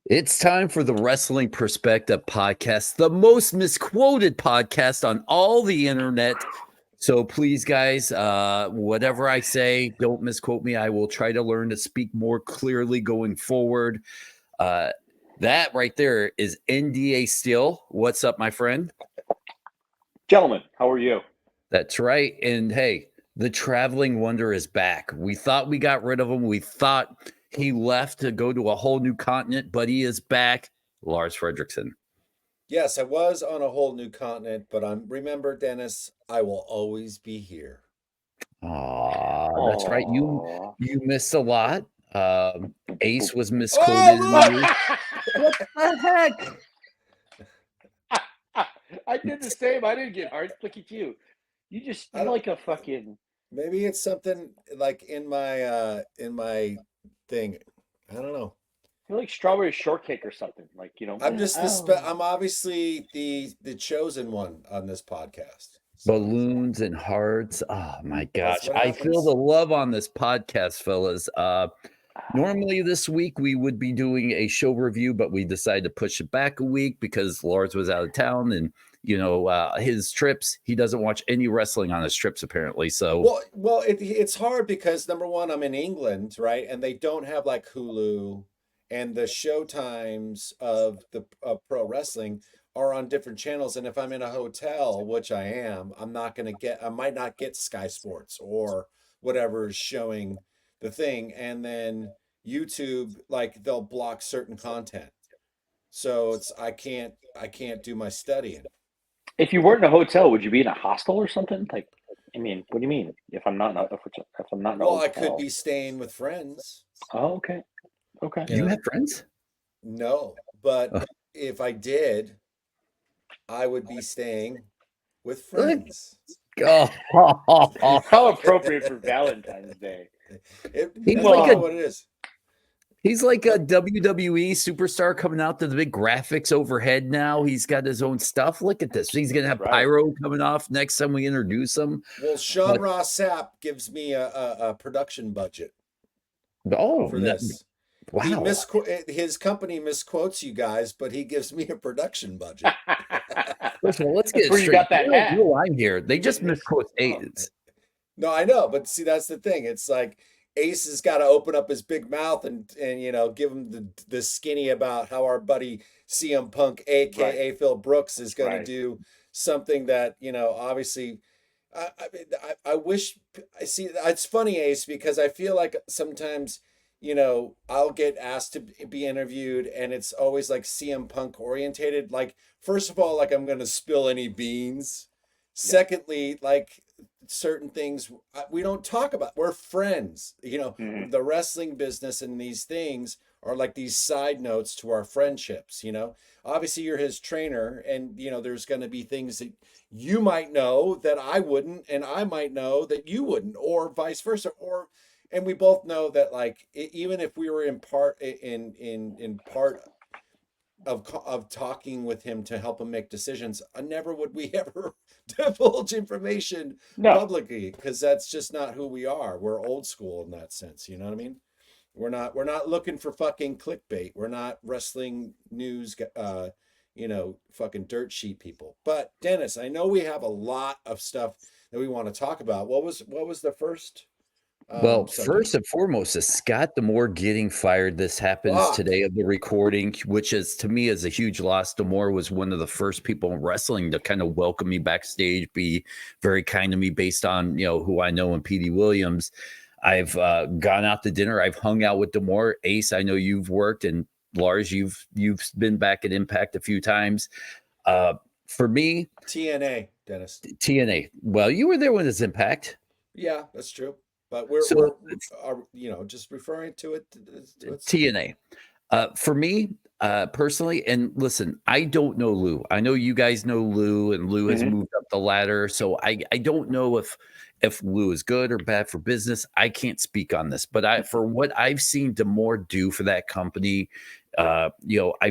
It's time for the Wrestling Perspective podcast, the most misquoted podcast on all the internet. So please, guys, whatever I say, don't misquote me. I will try to learn to speak more clearly going forward. That right there is NDA Steel. What's up, my friend? Gentlemen, how are you? That's right. And hey, the traveling wonder is back. We thought we got rid of him. We thought he left to go to a whole new continent, but he is back. Lars Frederiksen. Yes, I was on a whole new continent, but remember, Dennis, I will always be here. That's right. You missed a lot. Ace was misquoted. Oh, what the heck? I did the same. I didn't get hard. Look at you. You're like a fucking. Maybe it's something like in my thing. I don't know. You're like strawberry shortcake or something. Like, you know. I'm just I'm obviously the chosen one on this podcast. Balloons and hearts. Oh my gosh. I feel the love on this podcast, fellas. Normally this week we would be doing a show review, but we decided to push it back a week because Lars was out of town and his trips. He doesn't watch any wrestling on his trips apparently. So it's hard because number one, I'm in England, right, and they don't have like Hulu, and the show times of the pro wrestling are on different channels. And if I'm in a hotel, which I am, I might not get Sky Sports or whatever is showing the thing. And then YouTube, like they'll block certain content. So I can't do my studying. If you weren't in a hotel, would you be in a hostel or something? Like, I mean, what do you mean? If I'm not in a hotel? I could be staying with friends. Oh, okay. Okay. You have friends? No, but if I did, I would be staying with friends. How appropriate for Valentine's Day. What it is. He's like a WWE superstar coming out to the big graphics overhead now. He's got his own stuff. Look at this. He's going to have pyro coming off next time we introduce him. Well, Sean Ross Sapp gives me a production budget. For this. Wow. His company misquotes you guys, but he gives me a production budget. Listen, let's get it straight. You got that line here. They just misquote Ace. No, I know, but see, that's the thing. It's like Ace has got to open up his big mouth and give him the skinny about how our buddy CM Punk, aka Phil Brooks, is going to do something that obviously. I wish. I see. It's funny, Ace, because I feel like sometimes. I'll get asked to be interviewed and it's always like CM Punk orientated. Like, first of all, like I'm going to spill any beans. Yeah. Secondly, like certain things we don't talk about. We're friends, the wrestling business and these things are like these side notes to our friendships, obviously you're his trainer and, there's going to be things that you might know that I wouldn't, and I might know that you wouldn't, or vice versa, and we both know that, like, even if we were in part of talking with him to help him make decisions, never would we ever divulge information publicly, because that's just not who we are. We're old school in that sense. You know what I mean? We're not looking for fucking clickbait. We're not wrestling news, fucking dirt sheet people. But Dennis, I know we have a lot of stuff that we want to talk about. What was the first? Well, first and foremost is Scott D'Amore getting fired. This happens today of the recording, which is, to me, is a huge loss. D'Amore was one of the first people in wrestling to kind of welcome me backstage, be very kind to me based on, who I know in P.D. Williams. I've gone out to dinner. I've hung out with D'Amore. Ace, I know you've worked, and Lars, you've been back at Impact a few times. For me, TNA, Dennis. TNA. Well, you were there when it's Impact. Yeah, that's true. But we're just referring to it. TNA. For me, personally, and listen, I don't know Lou. I know you guys know Lou, and Lou has moved up the ladder. So I don't know if Lou is good or bad for business. I can't speak on this. But for what I've seen D'Amore do for that company, I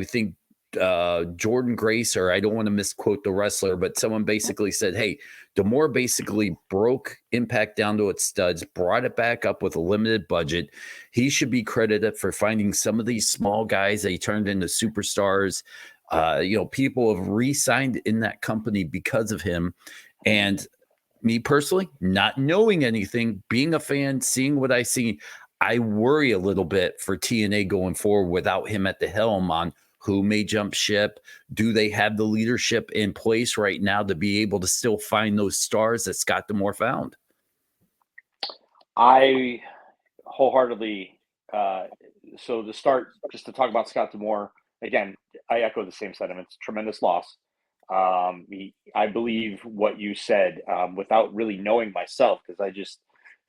think Jordan Grace, or I don't want to misquote the wrestler, but someone basically said, hey, D'Amore basically broke Impact down to its studs, brought it back up with a limited budget. He should be credited for finding some of these small guys that he turned into superstars. People have re-signed in that company because of him. And me personally, not knowing anything, being a fan, seeing what I see, I worry a little bit for TNA going forward without him at the helm on who may jump ship. Do they have the leadership in place right now to be able to still find those stars that Scott D'Amore found? I wholeheartedly, so to start, just to talk about Scott D'Amore, again, I echo the same sentiments. Tremendous loss. I believe what you said without really knowing myself, because I just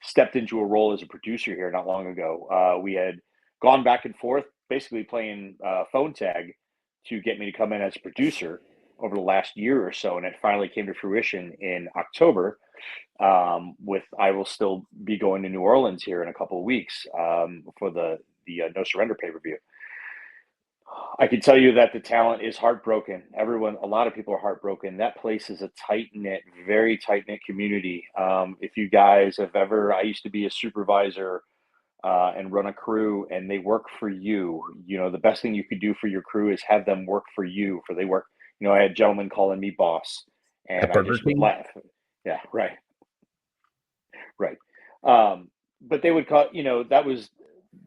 stepped into a role as a producer here not long ago. We had gone back and forth, basically playing phone tag to get me to come in as a producer over the last year or so, and it finally came to fruition in October. I will still be going to New Orleans here in a couple of weeks for the No Surrender pay-per-view. I can tell you that the talent is heartbroken. A lot of people are heartbroken. That place is a tight-knit, very tight-knit community. If you guys have I used to be a supervisor and run a crew, and they work for you. The best thing you could do for your crew is have them work for you. For they work. I had gentlemen calling me boss, and I just would laugh. Yeah, right. But they would call. That was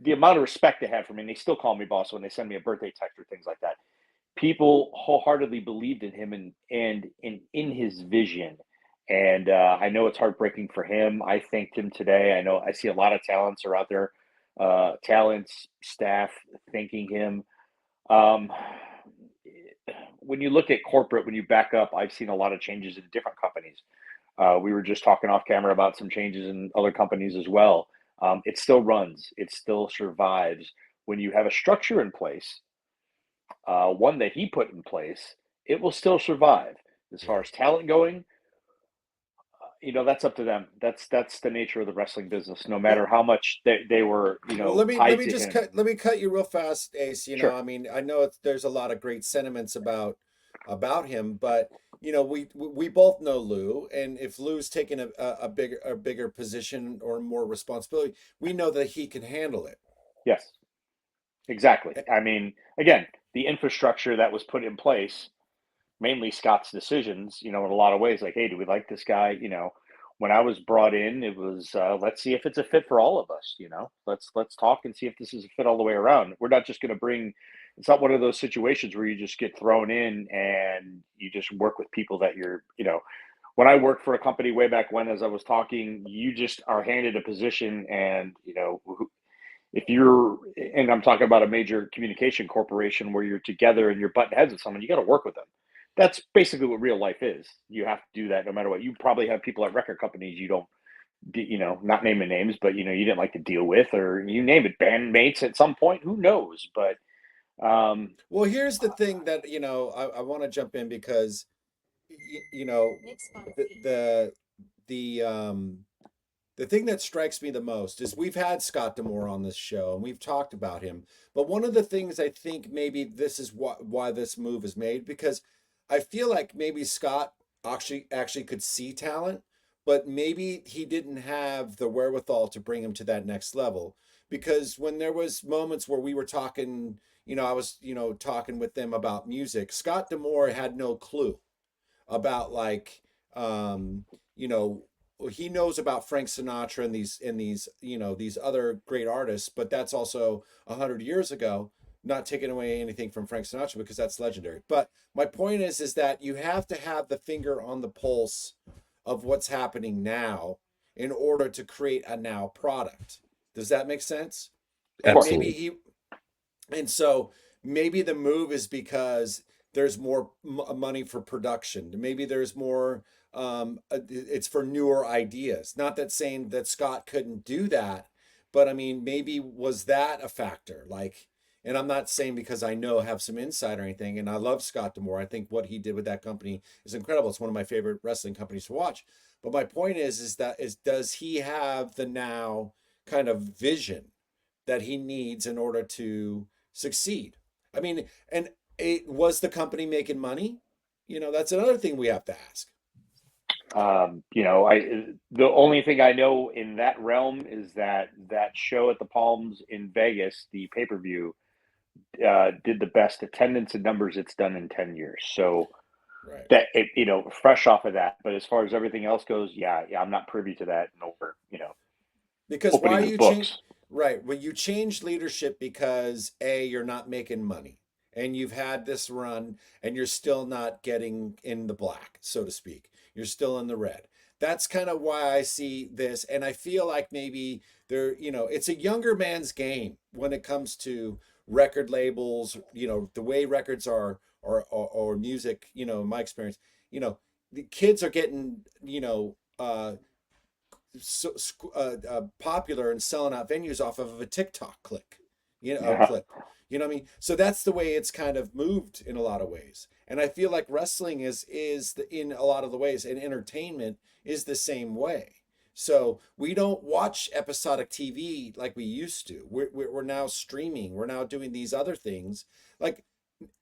the amount of respect they had for me. And they still call me boss when they send me a birthday text or things like that. People wholeheartedly believed in him and in his vision. And I know it's heartbreaking for him. I thanked him today. I know I see a lot of talents are out there, talents, staff thanking him. When you look at corporate, when you back up, I've seen a lot of changes in different companies. We were just talking off camera about some changes in other companies as well. It still runs. It still survives. When you have a structure in place, one that he put in place, it will still survive. As far as talent going, that's up to them. That's the nature of the wrestling business. No matter how much they were, let me tied to just him. let me cut you real fast, Ace. Sure. I mean, I know there's a lot of great sentiments about him, but we both know Lou, and if Lou's taking a bigger position or more responsibility, we know that he can handle it. Yes, exactly. I mean, again, the infrastructure that was put in place, mainly Scott's decisions, in a lot of ways, like, hey, do we like this guy? When I was brought in, it was let's see if it's a fit for all of us. Let's talk and see if this is a fit all the way around. We're not just going to bring. It's not one of those situations where you just get thrown in and you just work with people that you're. When I worked for a company way back when, as I was talking, you just are handed a position, and if you're, and I'm talking about a major communication corporation where you're together and you're butting heads with someone, you got to work with them. That's basically what real life is. You have to do that no matter what. You probably have people at record companies you don't, not naming names, but you didn't like to deal with, or you name it, bandmates at some point. Who knows? But well, here's the thing that I want to jump in because the thing that strikes me the most is we've had Scott D'Amore on this show and we've talked about him. But one of the things I think maybe this is why this move is made, because I feel like maybe Scott actually could see talent, but maybe he didn't have the wherewithal to bring him to that next level. Because when there was moments where we were talking, I was, talking with them about music, Scott D'Amore had no clue about he knows about Frank Sinatra and these other great artists, but that's also 100 years ago. Not taking away anything from Frank Sinatra because that's legendary. But my point is that you have to have the finger on the pulse of what's happening now in order to create a now product. Does that make sense? Absolutely. And so maybe the move is because there's more money for production. Maybe there's more. It's for newer ideas. Not that saying that Scott couldn't do that, but I mean, maybe was that a factor? And I'm not saying because I have some insight or anything, and I love Scott D'Amore. I think what he did with that company is incredible. It's one of my favorite wrestling companies to watch. But my point is does he have the now kind of vision that he needs in order to succeed? I mean, and Was the company making money? That's another thing we have to ask. The only thing I know in that realm is that show at the Palms in Vegas, the pay-per-view, did the best attendance and numbers it's done in 10 years. So Right. that fresh off of that. But as far as everything else goes, yeah, I'm not privy to that. Nor Because why opening the you change? books. Right. Well, you change leadership because you're not making money, and you've had this run, and you're still not getting in the black, so to speak. You're still in the red. That's kind of why I see this, and I feel like maybe it's a younger man's game when it comes to record labels. The way records are, or music. In my experience, the kids are getting so popular and selling out venues off of a TikTok click, a Yeah. clip. You know what I mean? So that's the way it's kind of moved in a lot of ways. And I feel like wrestling in a lot of the ways, and entertainment is the same way. So we don't watch episodic TV like we used to. We're now streaming. We're now doing these other things. Like,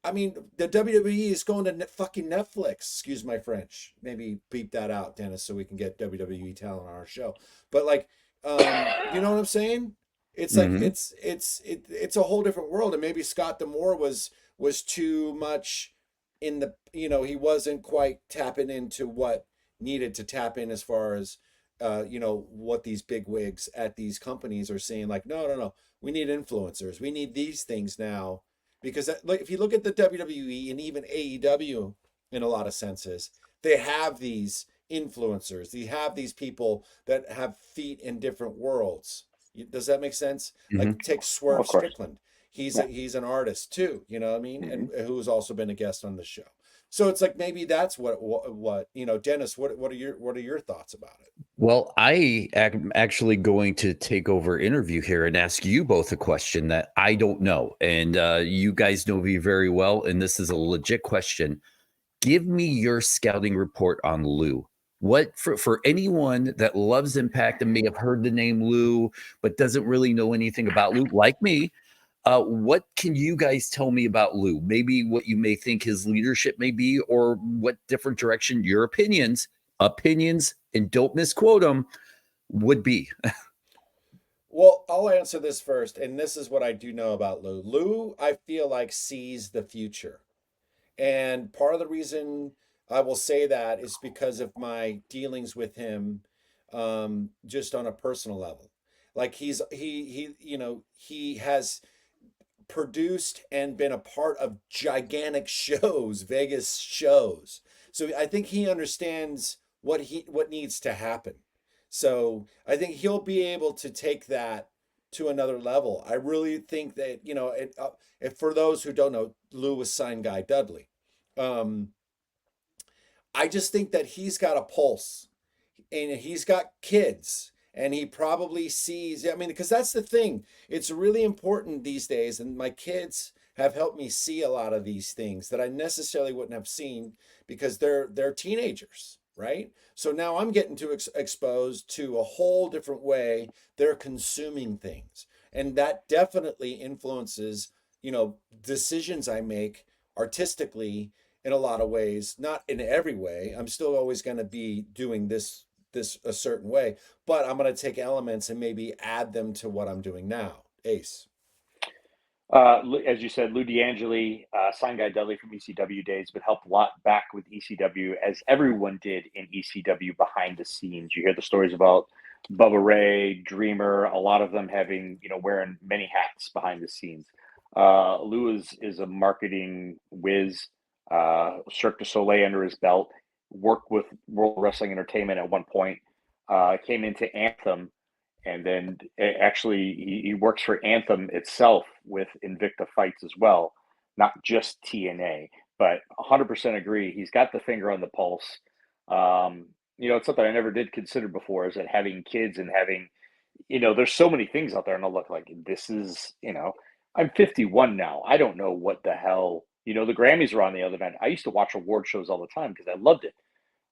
I mean, the WWE is going to fucking Netflix. Excuse my French. Maybe beep that out, Dennis, so we can get WWE talent on our show. But like, you know what I'm saying? It's like Mm-hmm. it's a whole different world. And maybe Scott D'Amore was too much in the he wasn't quite tapping into what needed to tap in as far as what these big wigs at these companies are saying. Like, no, we need influencers. We need these things now because like if you look at the WWE and even AEW in a lot of senses, they have these influencers. They have these people that have feet in different worlds. Does that make sense? Mm-hmm. Like take Well, Swerve of course. Strickland. He's Yeah. he's an artist too, you know what I mean? Mm-hmm. And who's also been a guest on the show. So it's like maybe that's what Dennis, what are your thoughts about it? Well, I am actually going to take over interview here and ask you both a question that I don't know. And you guys know me very well. And this is a legit question. Give me your scouting report on Lou. What for anyone that loves Impact and may have heard the name Lou, but doesn't really know anything about Lou, like me, what can you guys tell me about Lou? Maybe what you may think his leadership may be, or what different direction your opinions, and don't misquote them, would be. Well, I'll answer this first, and this is what I do know about Lou. Lou, I feel like sees the future. And part of the reason I will say that is because of my dealings with him, just on a personal level. Like he has produced and been a part of gigantic shows, Vegas shows. So I think he understands what needs to happen. So I think he'll be able to take that to another level. I really think that if for those who don't know, Lou was signed Guy Dudley. Um, I just think that he's got a pulse and he's got kids and he probably sees, I mean, because that's the thing, it's really important these days, and my kids have helped me see a lot of these things that I necessarily wouldn't have seen because they're teenagers, right? So now I'm getting to exposed to a whole different way they're consuming things, and that definitely influences decisions I make artistically in a lot of ways, not in every way. I'm still always going to be doing this a certain way, but I'm going to take elements and maybe add them to what I'm doing now. Ace. As you said, Lou D'Angeli, signed Guy Dudley from ECW days, but helped a lot back with ECW, as everyone did in ECW behind the scenes. You hear the stories about Bubba Ray, Dreamer, a lot of them having, wearing many hats behind the scenes. Lou is a marketing whiz, Cirque du Soleil under his belt, worked with World Wrestling Entertainment at one point, came into Anthem, and then actually he works for Anthem itself with Invicta Fights as well, not just TNA. But 100% agree, he's got the finger on the pulse. It's something I never did consider before, is that having kids and having, there's so many things out there, and I look like this is, I'm 51 now. I don't know what the hell, the Grammys are on the other end. I used to watch award shows all the time because I loved it.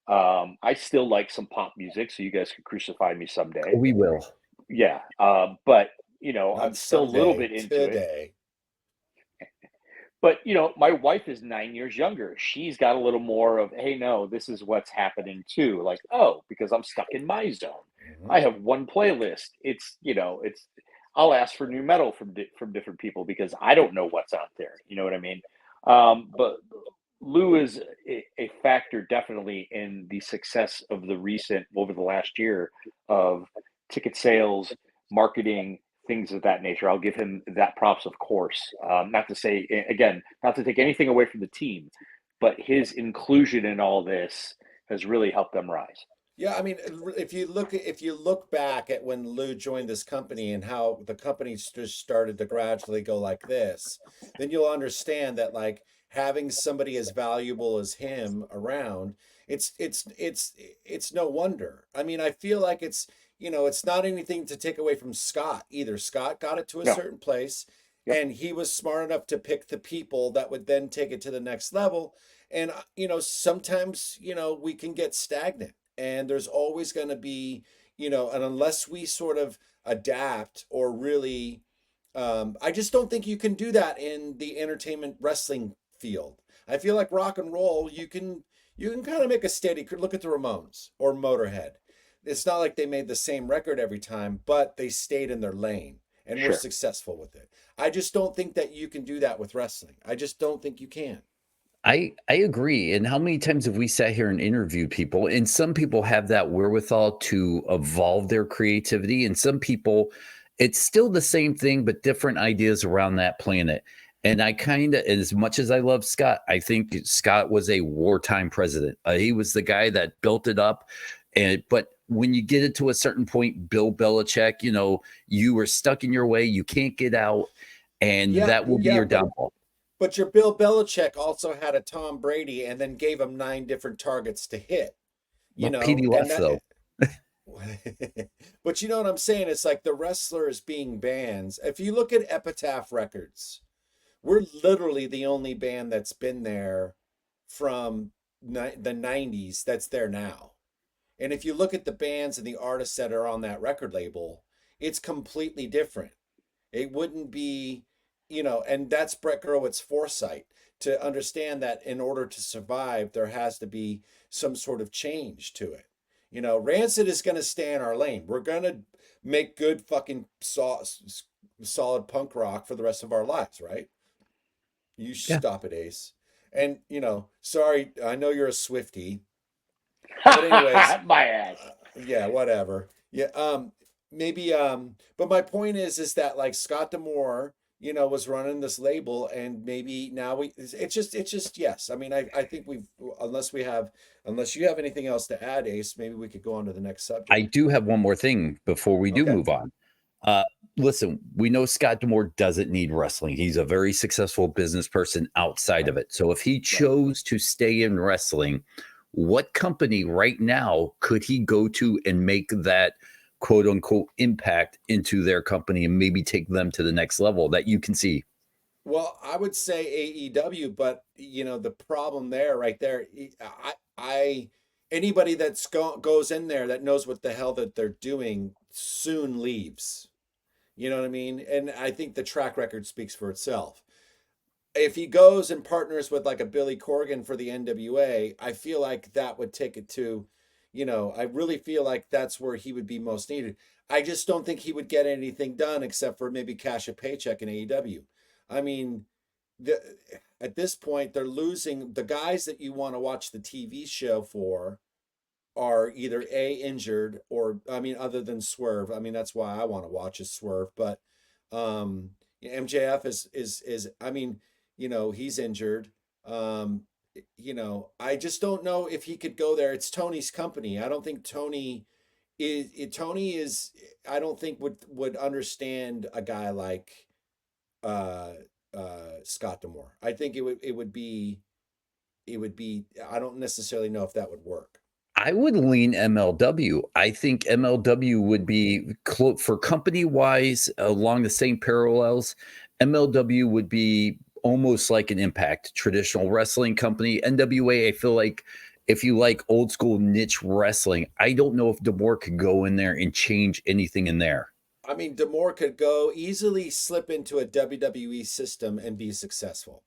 I still like some pop music, so you guys could crucify me someday. We will. Yeah, but I'm Not still a little someday, bit into it. today. But, my wife is 9 years younger. She's got a little more of, "Hey, no, this is what's happening too." Like, "Oh, because I'm stuck in my zone. I have one playlist." It's I'll ask for new metal from different people because I don't know what's out there. You know what I mean? But Lou is a factor definitely in the success of over the last year of ticket sales, marketing, things of that nature. I'll give him that props, of course. Not to say, again, not to take anything away from the team, but his inclusion in all this has really helped them rise. Yeah, I mean, if you look back at when Lou joined this company and how the company just started to gradually go like this, then you'll understand that like having somebody as valuable as him around, it's no wonder. I mean, I feel like it's not anything to take away from Scott either. Scott got it to a No. certain place, Yep. and he was smart enough to pick the people that would then take it to the next level. And sometimes we can get stagnant, and there's always going to be and unless we sort of adapt or really I just don't think you can do that in the entertainment wrestling field. I feel like rock and roll, you can kind of make a steady look at the Ramones or Motorhead. It's not like they made the same record every time, but they stayed in their lane and were Sure. successful with it. I just don't think that you can do that with wrestling. I just don't think you can. I agree. And how many times have we sat here and interviewed people? And some people have that wherewithal to evolve their creativity, and some people, it's still the same thing, but different ideas around that planet. And I kind of, as much as I love Scott, I think Scott was a wartime president. He was the guy that built it up. But when you get it to a certain point, Bill Belichick, you were stuck in your way, you can't get out, and that will be your downfall. But your Bill Belichick also had a Tom Brady and then gave him 9 different targets to hit, Petey and left that. though. But you know what I'm saying? It's like the wrestlers being bands. If you look at Epitaph Records, we're literally the only band that's been there from the 90s that's there now. And if you look at the bands and the artists that are on that record label, it's completely different. It wouldn't be, and that's Brett Gerwitz's foresight to understand that in order to survive, there has to be some sort of change to it. Rancid is going to stay in our lane. We're going to make good fucking solid punk rock for the rest of our lives, right? You stop it, Ace. And, sorry, I know you're a Swiftie. But anyways, my ass. Yeah, whatever. Yeah, maybe but my point is that like Scott D'Amore, was running this label, and maybe now it's just yes. I mean, I think unless you have anything else to add, Ace, maybe we could go on to the next subject. I do have one more thing before we do move on. Listen, we know Scott D'Amore doesn't need wrestling. He's a very successful business person outside of it. So if he chose to stay in wrestling, what company right now could he go to and make that quote unquote impact into their company and maybe take them to the next level that you can see? Well, I would say AEW, but the problem there, right there, I anybody that's goes in there that knows what the hell that they're doing soon leaves. You know what I mean? And I think the track record speaks for itself. If he goes and partners with like a Billy Corgan for the NWA, I feel like that would take it to, I really feel like that's where he would be most needed. I just don't think he would get anything done except for maybe cash a paycheck in AEW. I mean, at this point, they're losing the guys that you want to watch the TV show for are either injured or, I mean, other than Swerve. I mean, that's why I want to watch is Swerve. But MJF is I mean, he's injured. I just don't know if he could go there. It's Tony's company. I don't think Tony is I don't think would understand a guy like Scott D'Amore. I think it would be I don't necessarily know if that would work. I would lean MLW. I think MLW would be for company wise along the same parallels. MLW would be almost like an Impact traditional wrestling company. NWA, I feel like if you like old school niche wrestling, I don't know if D'Amore could go in there and change anything in there. I mean, D'Amore could go easily slip into a WWE system and be successful.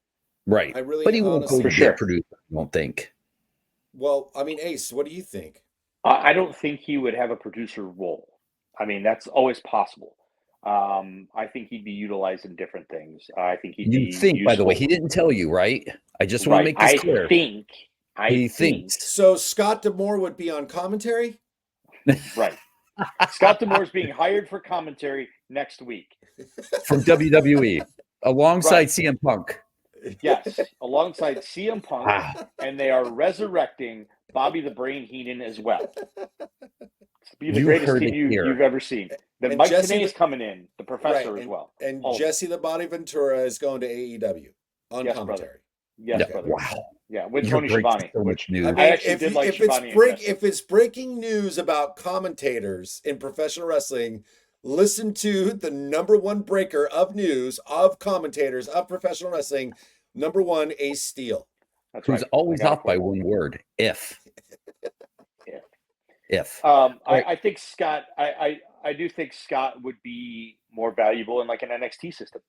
Right. I really, But he won't honestly, go For get sure. produced, I don't think. well, I mean, Ace, what do you think? I don't think he would have a producer role. I mean, that's always possible. I think he'd be utilized in different things. I think he'd You be think, by the way, useful. he didn't tell you, right? I just want to Right. make this clear. I He think, thinks. So Scott D'Amore would be on commentary? right. Scott D'Amore is being hired for commentary next week. From WWE alongside Right. CM Punk. Yes, alongside CM Punk, Wow. and they are resurrecting Bobby the Brain Heenan as well. To be the You greatest heard team it here. you've ever seen. Then And Mike Jesse Tenay is the- coming in, the professor Right, as well. and All of them. Jesse the Body Ventura is going to AEW on Yes, brother. commentary. Yes, Yeah, brother. wow. Yeah, with You're Tony breaking Schiavone, so much which news. I mean, I actually if, did you- like if it's Schiavone and Jesse. if it's breaking news about commentators in professional wrestling, listen to the number one breaker of news of commentators of professional wrestling, number one, Ace Steel. That's Who's right. always I got it off for by you. one word. If. If. Right. Right. I think Scott. I do think Scott would be more valuable in like an NXT system.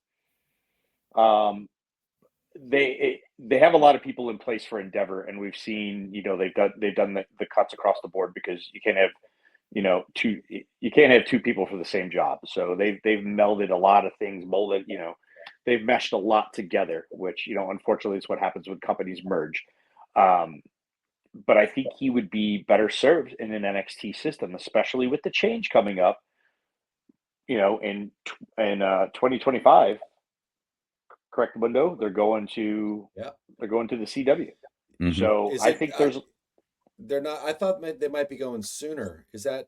They have a lot of people in place for Endeavor, and we've seen they've done the cuts across the board because you can't have two people for the same job. So they've melded a lot of things, molded they've meshed a lot together, which unfortunately is what happens when companies merge. But I think he would be better served in an NXT system, especially with the change coming up. In 2025. Correct, Mundo. They're going to the CW. Mhm. So I think they're not. I thought they might be going sooner. Is that?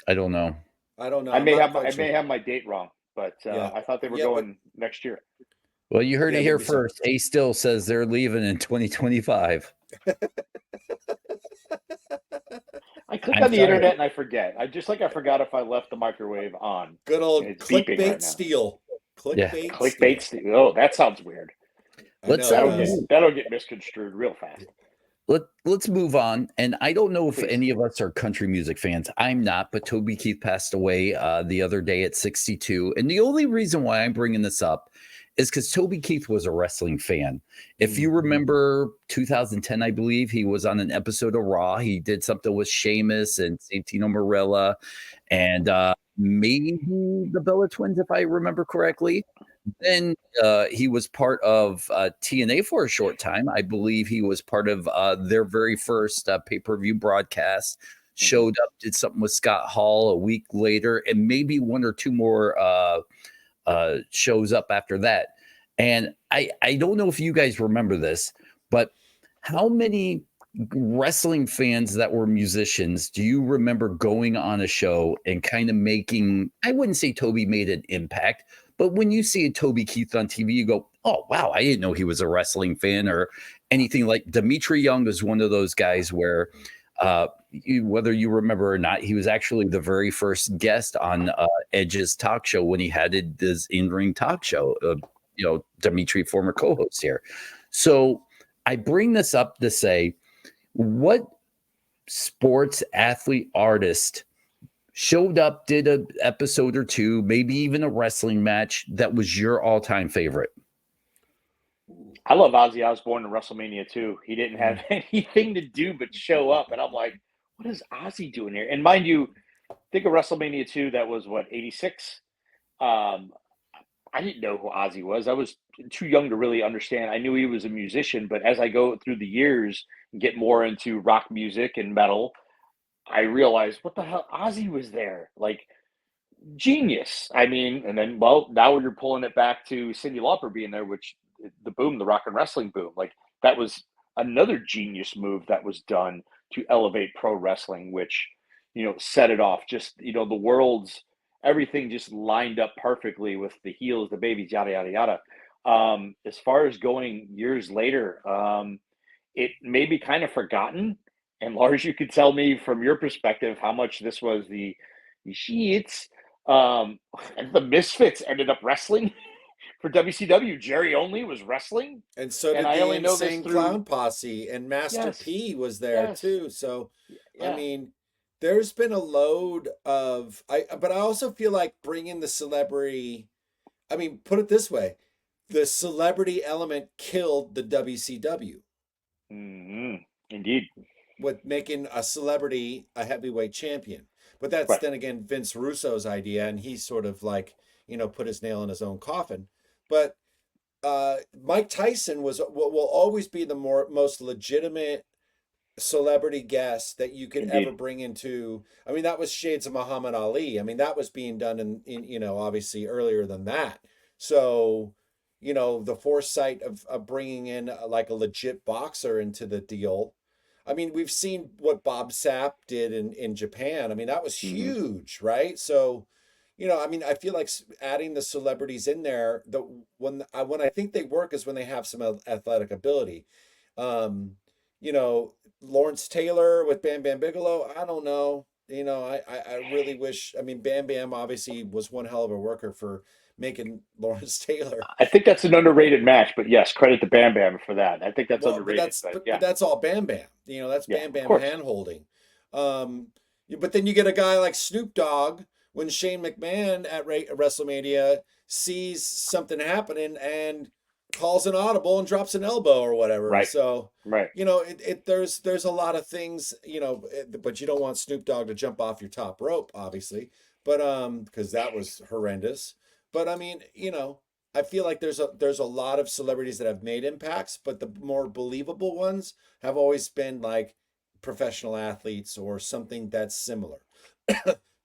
I don't know. I don't know. I I'm may not have quite sure. my date wrong, but Yeah. I thought they were Yeah, but- going next year. Well, you heard Yeah, it here maybe so. first. Ace still says they're leaving in 2025. I click I'm on the sorry. internet and I forget. I forgot if I left the microwave on. Good old It's beeping clickbait right now. Steel. Yeah. Clickbait. Oh, that sounds weird. I Let's know, it does. That'll get misconstrued real fast. Let's move on. And I don't know if Please. any of us are country music fans. I'm not, but Toby Keith passed away the other day at 62. And the only reason why I'm bringing this up is because Toby Keith was a wrestling fan. If you remember 2010, I believe, he was on an episode of Raw. He did something with Sheamus and Santino Marella and maybe the Bella Twins, if I remember correctly. Then he was part of TNA for a short time. I believe he was part of their very first pay-per-view broadcast. Showed up, did something with Scott Hall a week later, and maybe one or two more shows up after that. And I don't know if you guys remember this, but how many wrestling fans that were musicians do you remember going on a show and kind of making, I wouldn't say Toby made an impact, but when you see a Toby Keith on TV, you go, oh, wow, I didn't know he was a wrestling fan or anything. Like Dimitri Young is one of those guys where whether you remember or not, he was actually the very first guest on Edge's talk show when he had his in-ring talk show. Dimitri, former co-host here. So I bring this up to say, what sports athlete artist showed up, did an episode or two, maybe even a wrestling match that was your all-time favorite? I love Ozzy Osbourne in WrestleMania 2. He didn't have anything to do but show up, and I'm like, what is Ozzy doing here? And mind you, think of WrestleMania 2, that was what, 86? I didn't know who Ozzy was. I was too young to really understand. I knew he was a musician, but as I go through the years and get more into rock music and metal, I realized, what the hell? Ozzy was there. Like, genius. I mean, and then, now you're pulling it back to Cyndi Lauper being there, which the rock and wrestling boom, like that was another genius move that was done to elevate pro wrestling, which, set it off. Just, the world's, everything just lined up perfectly with the heels, the babies, yada, yada, yada. As far as going years later, it may be kind of forgotten. And Lars, you could tell me from your perspective how much this was the sheets. The Misfits ended up wrestling for WCW. Jerry Only was wrestling. And so did I the only know this Insane through- Clown Posse, and Master Yes. P was there Yes. too. So, Yeah. I mean, there's been a load of but I also feel like bringing the celebrity. I mean, put it this way: the celebrity element killed the WCW. Indeed. With making a celebrity a heavyweight champion. But that's then again Vince Russo's idea, and he sort of like, put his nail in his own coffin. But Mike Tyson will always be the most legitimate celebrity guest that you could ever bring into. I mean, that was shades of Muhammad Ali. I mean, that was being done in obviously earlier than that. So, the foresight of bringing in like a legit boxer into the deal. I mean, we've seen what Bob Sapp did in Japan. I mean, that was huge, right? So, I mean, I feel like adding the celebrities in there, when I think they work is when they have some athletic ability. Lawrence Taylor with Bam Bam Bigelow, I don't know. I really wish. I mean, Bam Bam obviously was one hell of a worker for making Lawrence Taylor. I think that's an underrated match, but yes, credit to Bam Bam for that. I think that's underrated. But that's all Bam Bam. That's Bam Bam hand holding. But then you get a guy like Snoop Dogg when Shane McMahon at WrestleMania sees something happening and calls an audible and drops an elbow or whatever. Right. So, there's a lot of things, but you don't want Snoop Dogg to jump off your top rope, obviously, but because that was horrendous. But I mean, I feel like there's a lot of celebrities that have made impacts, but the more believable ones have always been like professional athletes or something that's similar.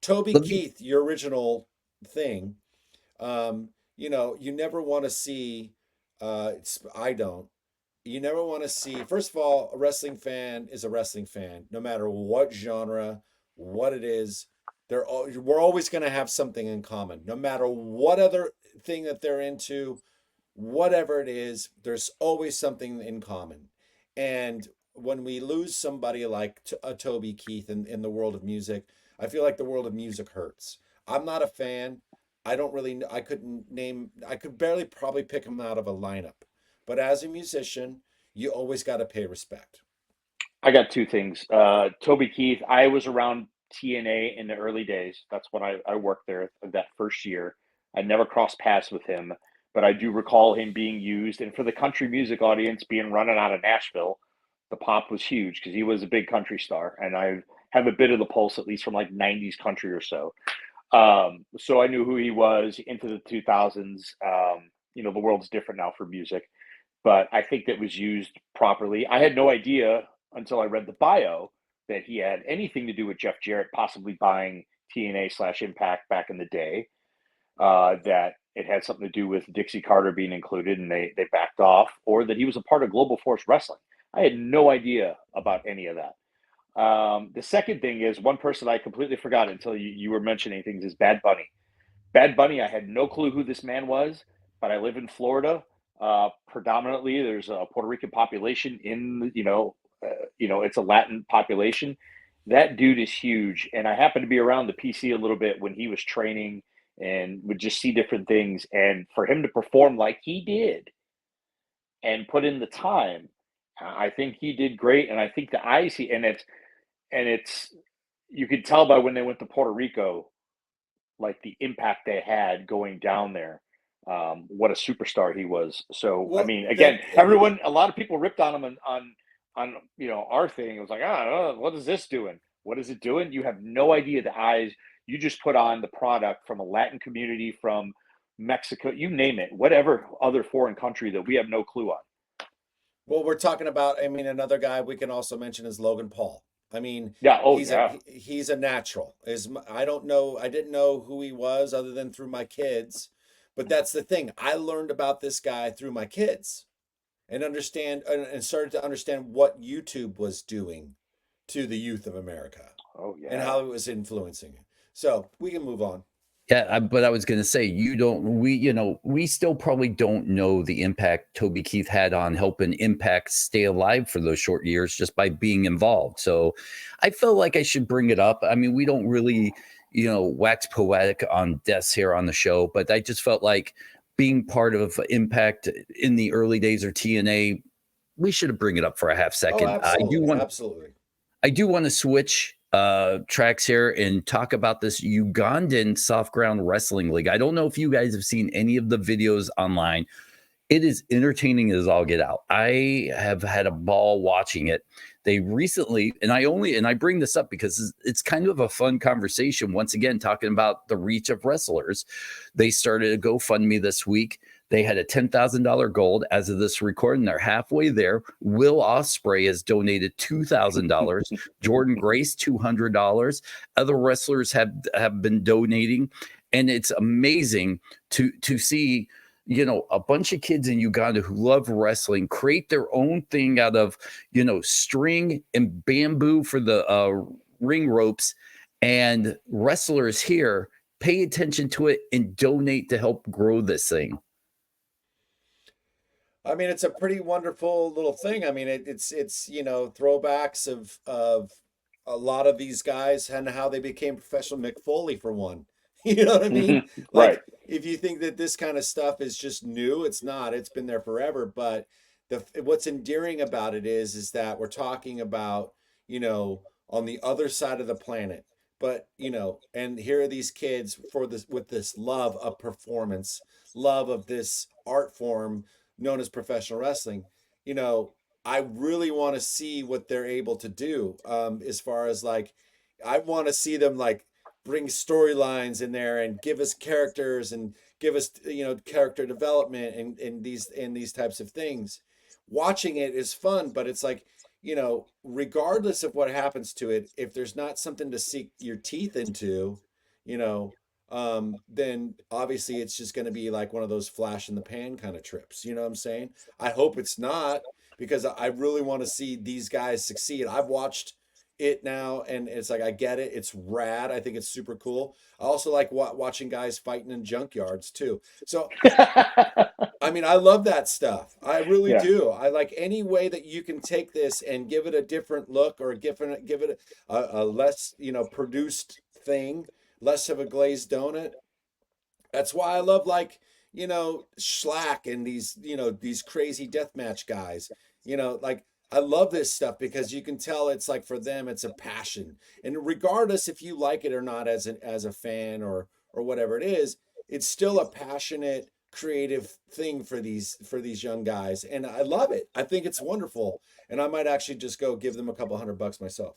Toby Keith, your original thing, you never want to see. I don't. You never want to see. First of all, a wrestling fan is a wrestling fan, no matter what genre, what it is. We're always going to have something in common, no matter what other thing that they're into, whatever it is. There's always something in common. And when we lose somebody like a Toby Keith in the world of music, I feel like the world of music hurts. I'm not a fan. I don't really, I could barely probably pick him out of a lineup. But as a musician, you always got to pay respect. I got two things. Toby Keith, I was around TNA in the early days. That's when I worked there that first year. I never crossed paths with him, but I do recall him being used. And for the country music audience being running out of Nashville, the pop was huge because he was a big country star. And I have a bit of the pulse, at least from like 90s country or so. So I knew who he was into the 2000s. The world's different now for music, but I think that was used properly. I had no idea until I read the bio that he had anything to do with Jeff Jarrett possibly buying TNA/Impact back in the day, that it had something to do with Dixie Carter being included and they backed off, or that he was a part of Global Force Wrestling. I had no idea about any of that. The second thing is one person I completely forgot until you were mentioning things is Bad Bunny. Bad Bunny, I had no clue who this man was, but I live in Florida. Predominantly, there's a Puerto Rican population it's a Latin population. That dude is huge. And I happened to be around the PC a little bit when he was training and would just see different things. And for him to perform like he did and put in the time, I think he did great. And I think the eyes it's you could tell by when they went to Puerto Rico, like the impact they had going down there, what a superstar he was. So, well, I mean, again, a lot of people ripped on him on our thing. It was like, what is this doing? What is it doing? You have no idea the eyes. You just put on the product from a Latin community, from Mexico, you name it, whatever other foreign country that we have no clue on. Well, we're talking about, I mean, another guy we can also mention is Logan Paul. I mean, he's a natural. I didn't know who he was other than through my kids, but that's the thing. I learned about this guy through my kids and started to understand what YouTube was doing to the youth of America. Oh yeah, and how it was influencing. So we can move on. Yeah, but I was going to say, we still probably don't know the impact Toby Keith had on helping Impact stay alive for those short years just by being involved. So I felt like I should bring it up. I mean, we don't really, wax poetic on deaths here on the show, but I just felt like being part of Impact in the early days or TNA, we should bring it up for a half second. Oh, absolutely. I do want to switch tracks here and talk about this Ugandan soft ground wrestling league. I don't know if you guys have seen any of the videos online. It is entertaining as all get out. I have had a ball watching it. They recently, and I bring this up because it's kind of a fun conversation. Once again, talking about the reach of wrestlers. They started a GoFundMe this week. They had a $10,000 goal as of this recording. They're halfway there. Will Ospreay has donated $2,000. Jordan Grace $200. Other wrestlers have been donating, and it's amazing to see, you know, a bunch of kids in Uganda who love wrestling create their own thing out of, you know, string and bamboo for the ring ropes, and wrestlers here pay attention to it and donate to help grow this thing. I mean, it's a pretty wonderful little thing. I mean, it's you know, throwbacks of a lot of these guys and how they became professional. Mick Foley, for one. You know what I mean? Like, Right. if you think that this kind of stuff is just new, it's not. It's been there forever. But what's endearing about it is that we're talking about, you know, on the other side of the planet. But, you know, and here are these kids for this with this love of performance, love of this art form known as professional wrestling. You know, I really want to see what they're able to do. As far as like, I want to see them like bring storylines in there and give us characters and give us, you know, character development and these types of things. Watching it is fun, but it's like, you know, regardless of what happens to it, if there's not something to sink your teeth into, you know, then obviously it's just going to be like one of those flash in the pan kind of trips. You know what I'm saying? I hope it's not, because I really want to see these guys succeed. I've watched it now, and it's like, I get it. It's rad. I think it's super cool. I also like watching guys fighting in junkyards too. So, I mean, I love that stuff. I really Yeah. do. I like any way that you can take this and give it a different look, or give it a less, you know, produced thing, less of a glazed donut. That's why I love, like, you know, Schlack and these, you know, these crazy deathmatch guys. You know, like, I love this stuff because you can tell it's like, for them it's a passion. And regardless if you like it or not as a fan or whatever it is, it's still a passionate creative thing for these young guys, and I love it. I think it's wonderful, and I might actually just go give them a couple $100 myself.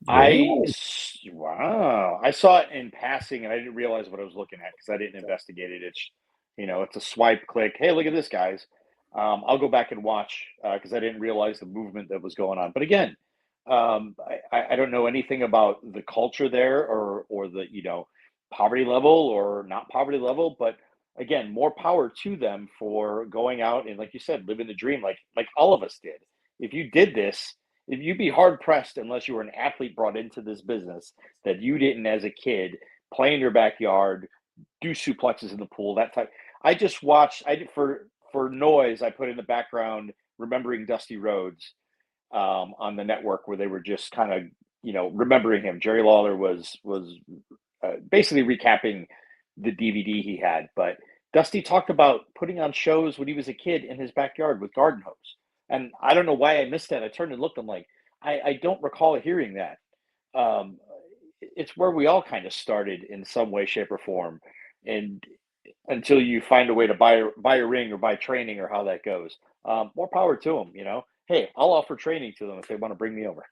Wow. I saw it in passing and I didn't realize what I was looking at because I didn't investigate it. It's, you know, it's a swipe click. Hey, look at this, guys. I'll go back and watch because I didn't realize the movement that was going on. But again, I don't know anything about the culture there or the, you know, poverty level or not poverty level. But again, more power to them for going out and, like you said, living the dream like all of us did. If you did this, if you'd be hard pressed unless you were an athlete brought into this business that you didn't as a kid play in your backyard, do suplexes in the pool, that type. I just watched. I did for noise. I put in the background remembering Dusty Rhodes on the network where they were just kind of, you know, remembering him. Jerry Lawler was basically recapping the DVD he had, but Dusty talked about putting on shows when he was a kid in his backyard with garden hose. And I don't know why I missed that. I turned and looked. I'm like, I don't recall hearing that. Um, it's where we all kind of started in some way, shape, or form, and until you find a way to buy a ring or buy training or how that goes. More power to them. You know, hey, I'll offer training to them if they want to bring me over.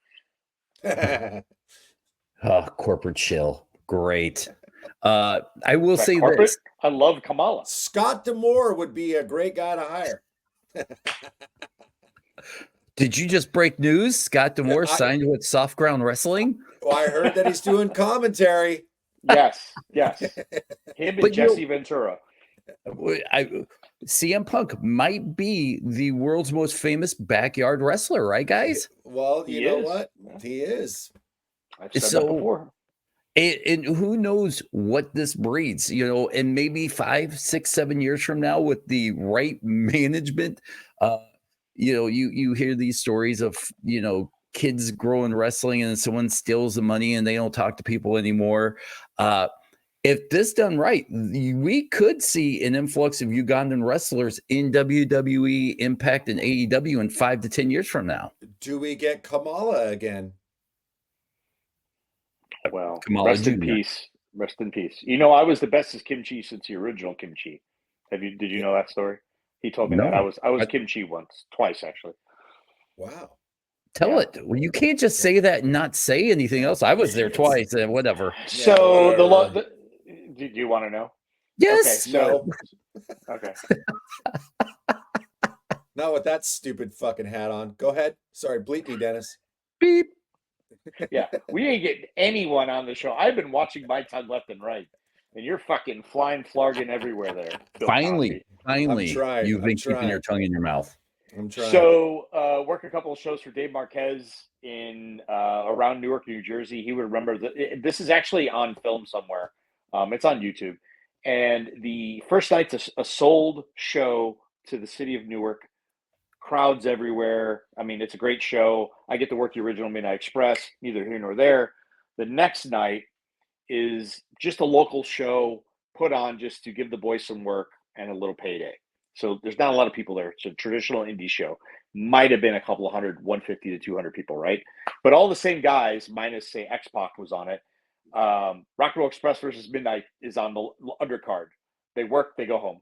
Oh, corporate chill. Great. I will Is that say corporate? this. I love Kamala. Scott D'Amore would be a great guy to hire. Did you just break news? Scott D'Amore signed with Soft Ground Wrestling? Well, I heard that he's doing commentary. Yes. Him and But Jesse Ventura. CM Punk might be the world's most famous backyard wrestler, right, guys? Well, you He know is. what? He is. I've said that So, before. and who knows what this breeds, you know, and maybe 5, 6, 7 years from now with the right management, you know, you hear these stories of, you know, kids growing wrestling and someone steals the money and they don't talk to people anymore. If this done right, we could see an influx of Ugandan wrestlers in WWE, Impact, and AEW in 5 to 10 years from now. Do we get Kamala again? Well, Kamala rest in Jr. peace. Rest in peace. You know, I was the best as kimchi since the original kimchi. Did you know that story? He told me No. that. I was kimchi twice actually. Wow. Tell it. Well, you can't just say that and not say anything else. I was there twice. Whatever. So whatever. Do you want to know? Yes. Okay. So okay. Not with that stupid fucking hat on. Go ahead. Sorry, bleep me, Dennis. Beep. Yeah, we ain't getting anyone on the show. I've been watching my tongue left and right, and you're fucking flying, flarging everywhere there. Bill Finally, Cosby. I'm trying. you've been I'm keeping your trying. tongue in your mouth. I'm trying. So, work a couple of shows for Dave Marquez in around Newark, New Jersey. He would remember that this is actually on film somewhere. It's on YouTube. And the first night's a sold show to the city of Newark. Crowds everywhere. I mean, it's a great show. I get to work the original Midnight Express, neither here nor there. The next night is just a local show put on just to give the boys some work and a little payday. So there's not a lot of people there. It's a traditional indie show. Might have been a couple of 150 to 200 people, right? But all the same guys, minus, say, X-Pac was on it. Rock and Roll Express versus Midnight is on the undercard. They work, they go home.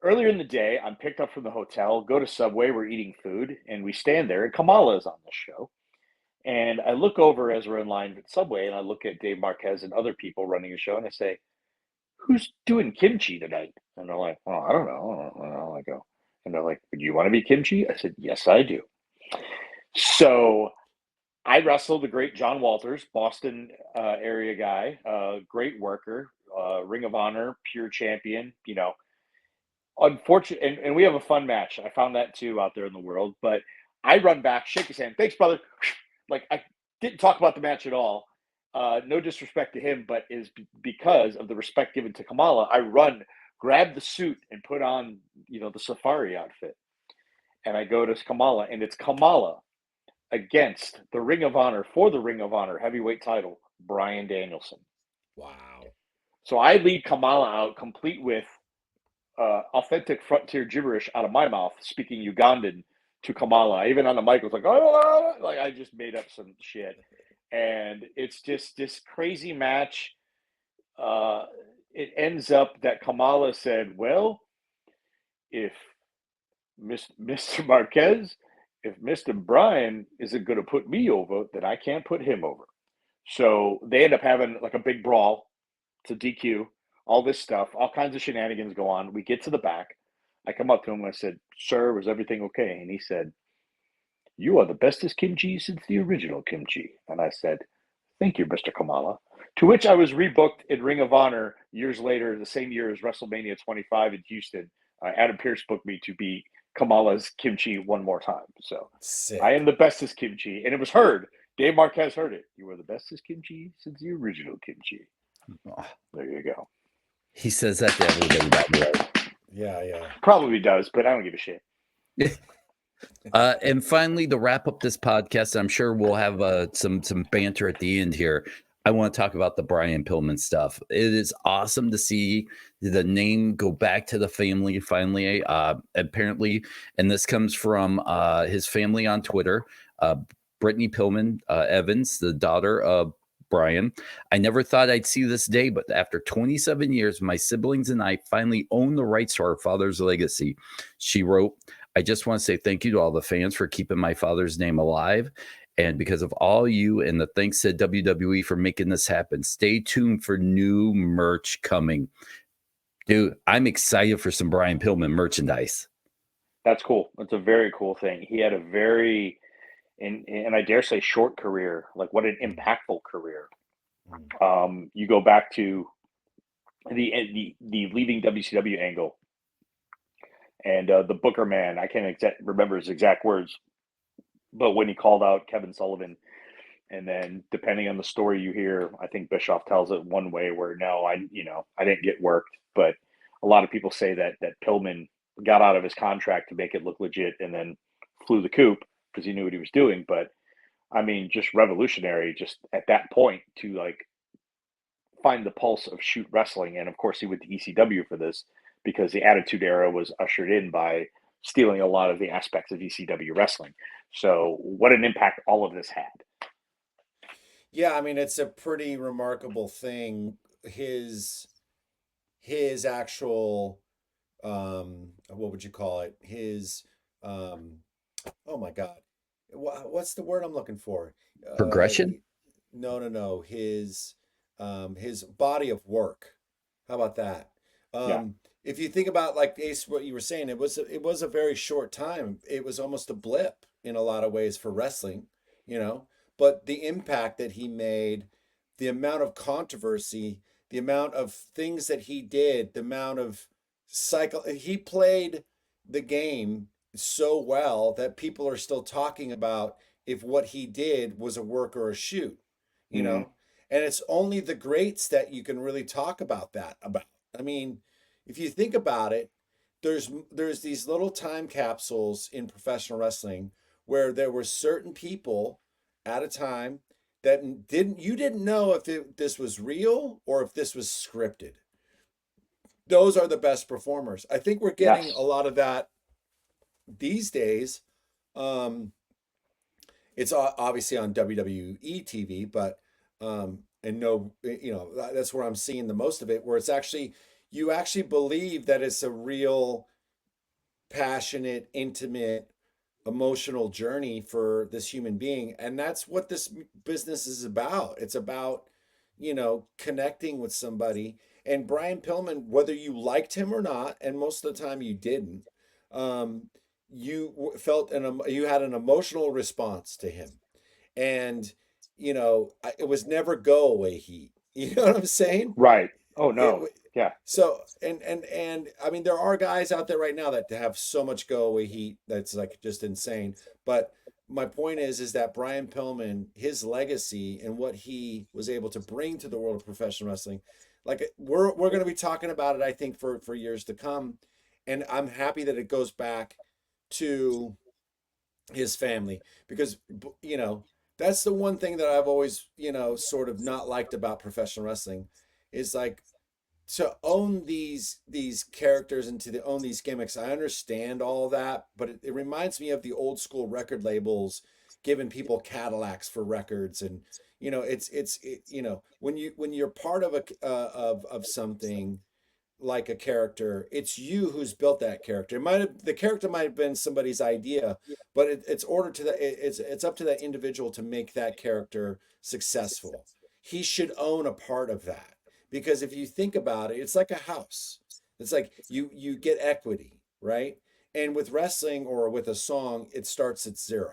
Earlier in the day, I'm picked up from the hotel, go to Subway, we're eating food, and we stand there, and Kamala is on the show. And I look over as we're in line at Subway, and I look at Dave Marquez and other people running the show, and I say, "Who's doing kimchi tonight?" And they're like, "Oh, I don't know." I go, and they're like, "Do you want to be kimchi?" I said, "Yes, I do." So I wrestled the great John Walters, Boston area guy, great worker, Ring of Honor, pure champion, Unfortunate, and we have a fun match. I found that too out there in the world. But I run back, shake his hand, thanks, brother. Like I didn't talk about the match at all. No disrespect to him, but because of the respect given to Kamala. I run, grab the suit, and put on the safari outfit, and I go to Kamala, and it's Kamala against the Ring of Honor for the Ring of Honor heavyweight title, Bryan Danielson. Wow. So I lead Kamala out, complete with authentic frontier gibberish out of my mouth, speaking Ugandan to Kamala. Even on the mic, was like, "Oh," like I just made up some shit, and it's just this crazy match. It ends up that Kamala said, "Well, if Mr. Marquez, if Mr. Bryan isn't going to put me over, then I can't put him over." So they end up having like a big brawl to DQ. All this stuff, all kinds of shenanigans go on. We get to the back. I come up to him and I said, "Sir, was everything okay?" And he said, "You are the bestest kimchi since the original kimchi." And I said, "Thank you, Mr. Kamala." To which I was rebooked in Ring of Honor years later, the same year as WrestleMania 25 in Houston. Adam Pearce booked me to be Kamala's kimchi one more time. So Sick. I am the bestest kimchi. And it was heard. Dave Marquez heard it. "You are the bestest kimchi since the original kimchi." Oh, there you go. He says that to everybody, by the way. Yeah. Probably does, but I don't give a shit. And finally, to wrap up this podcast, I'm sure we'll have some banter at the end here. I want to talk about the Brian Pillman stuff. It is awesome to see the name go back to the family finally. Apparently, and this comes from his family on Twitter. Brittany Pillman Evans, the daughter of Brian. "I never thought I'd see this day, but after 27 years, my siblings and I finally own the rights to our father's legacy." She wrote, "I just want to say thank you to all the fans for keeping my father's name alive. And because of all you, and the thanks to WWE for making this happen. Stay tuned for new merch coming." Dude, I'm excited for some Brian Pillman merchandise. That's cool. That's a very cool thing. He had a very, and I dare say, short career. Like, what an impactful career. You go back to the leaving WCW angle, and the Booker man. I can't remember his exact words, but when he called out Kevin Sullivan, and then depending on the story you hear, I think Bischoff tells it one way where no, I didn't get worked, but a lot of people say that Pillman got out of his contract to make it look legit, and then flew the coop because he knew what he was doing. But I mean, just revolutionary, just at that point to like find the pulse of shoot wrestling, and of course he went to ECW for this because the Attitude Era was ushered in by stealing a lot of the aspects of ECW wrestling. So what an impact all of this had. Yeah, I mean, it's a pretty remarkable thing. His actual what would you call it? His oh my God. What's the word I'm looking for? Uh, Progression? no. His body of work. How about that? Yeah. If you think about like Ace, what you were saying, it was a very short time. It was almost a blip in a lot of ways for wrestling, you know. But the impact that he made, the amount of controversy, the amount of things that he did, the amount of cycle he played the game so well that people are still talking about if what he did was a work or a shoot, you Mm-hmm. know? And it's only the greats that you can really talk about that about. I mean, if you think about it, there's these little time capsules in professional wrestling where there were certain people at a time that didn't know if this was real or if this was scripted. Those are the best performers. I think we're getting a Yes. lot of that these days. Um, it's obviously on WWE TV, but and no, you know, that's where I'm seeing the most of it, where it's actually you actually believe that it's a real passionate, intimate, emotional journey for this human being, and that's what this business is about. It's about, you know, connecting with somebody. And Brian Pillman, whether you liked him or not, and most of the time you didn't, um, felt you had an emotional response to him, and you know, it was never go away heat. You know what I'm saying? Right. Oh It no. Yeah. so and I mean there are guys out there right now that have so much go away heat that's like just insane. But my point is that Brian Pillman, his legacy and what he was able to bring to the world of professional wrestling, like we're going to be talking about it, I think, for years to come. And I'm happy that it goes back to his family because you know that's the one thing that I've always, you know, sort of not liked about professional wrestling is like to own these characters and to own these gimmicks. I understand all that, but it reminds me of the old school record labels giving people Cadillacs for records. And you know you know when you're part of a of something like a character, it's you who's built that character. It might have the character might have been somebody's idea, but it's ordered to that it's up to that individual to make that character successful. He should own a part of that because if you think about it, it's like a house. It's like you get equity, right? And with wrestling or with a song, it starts at zero.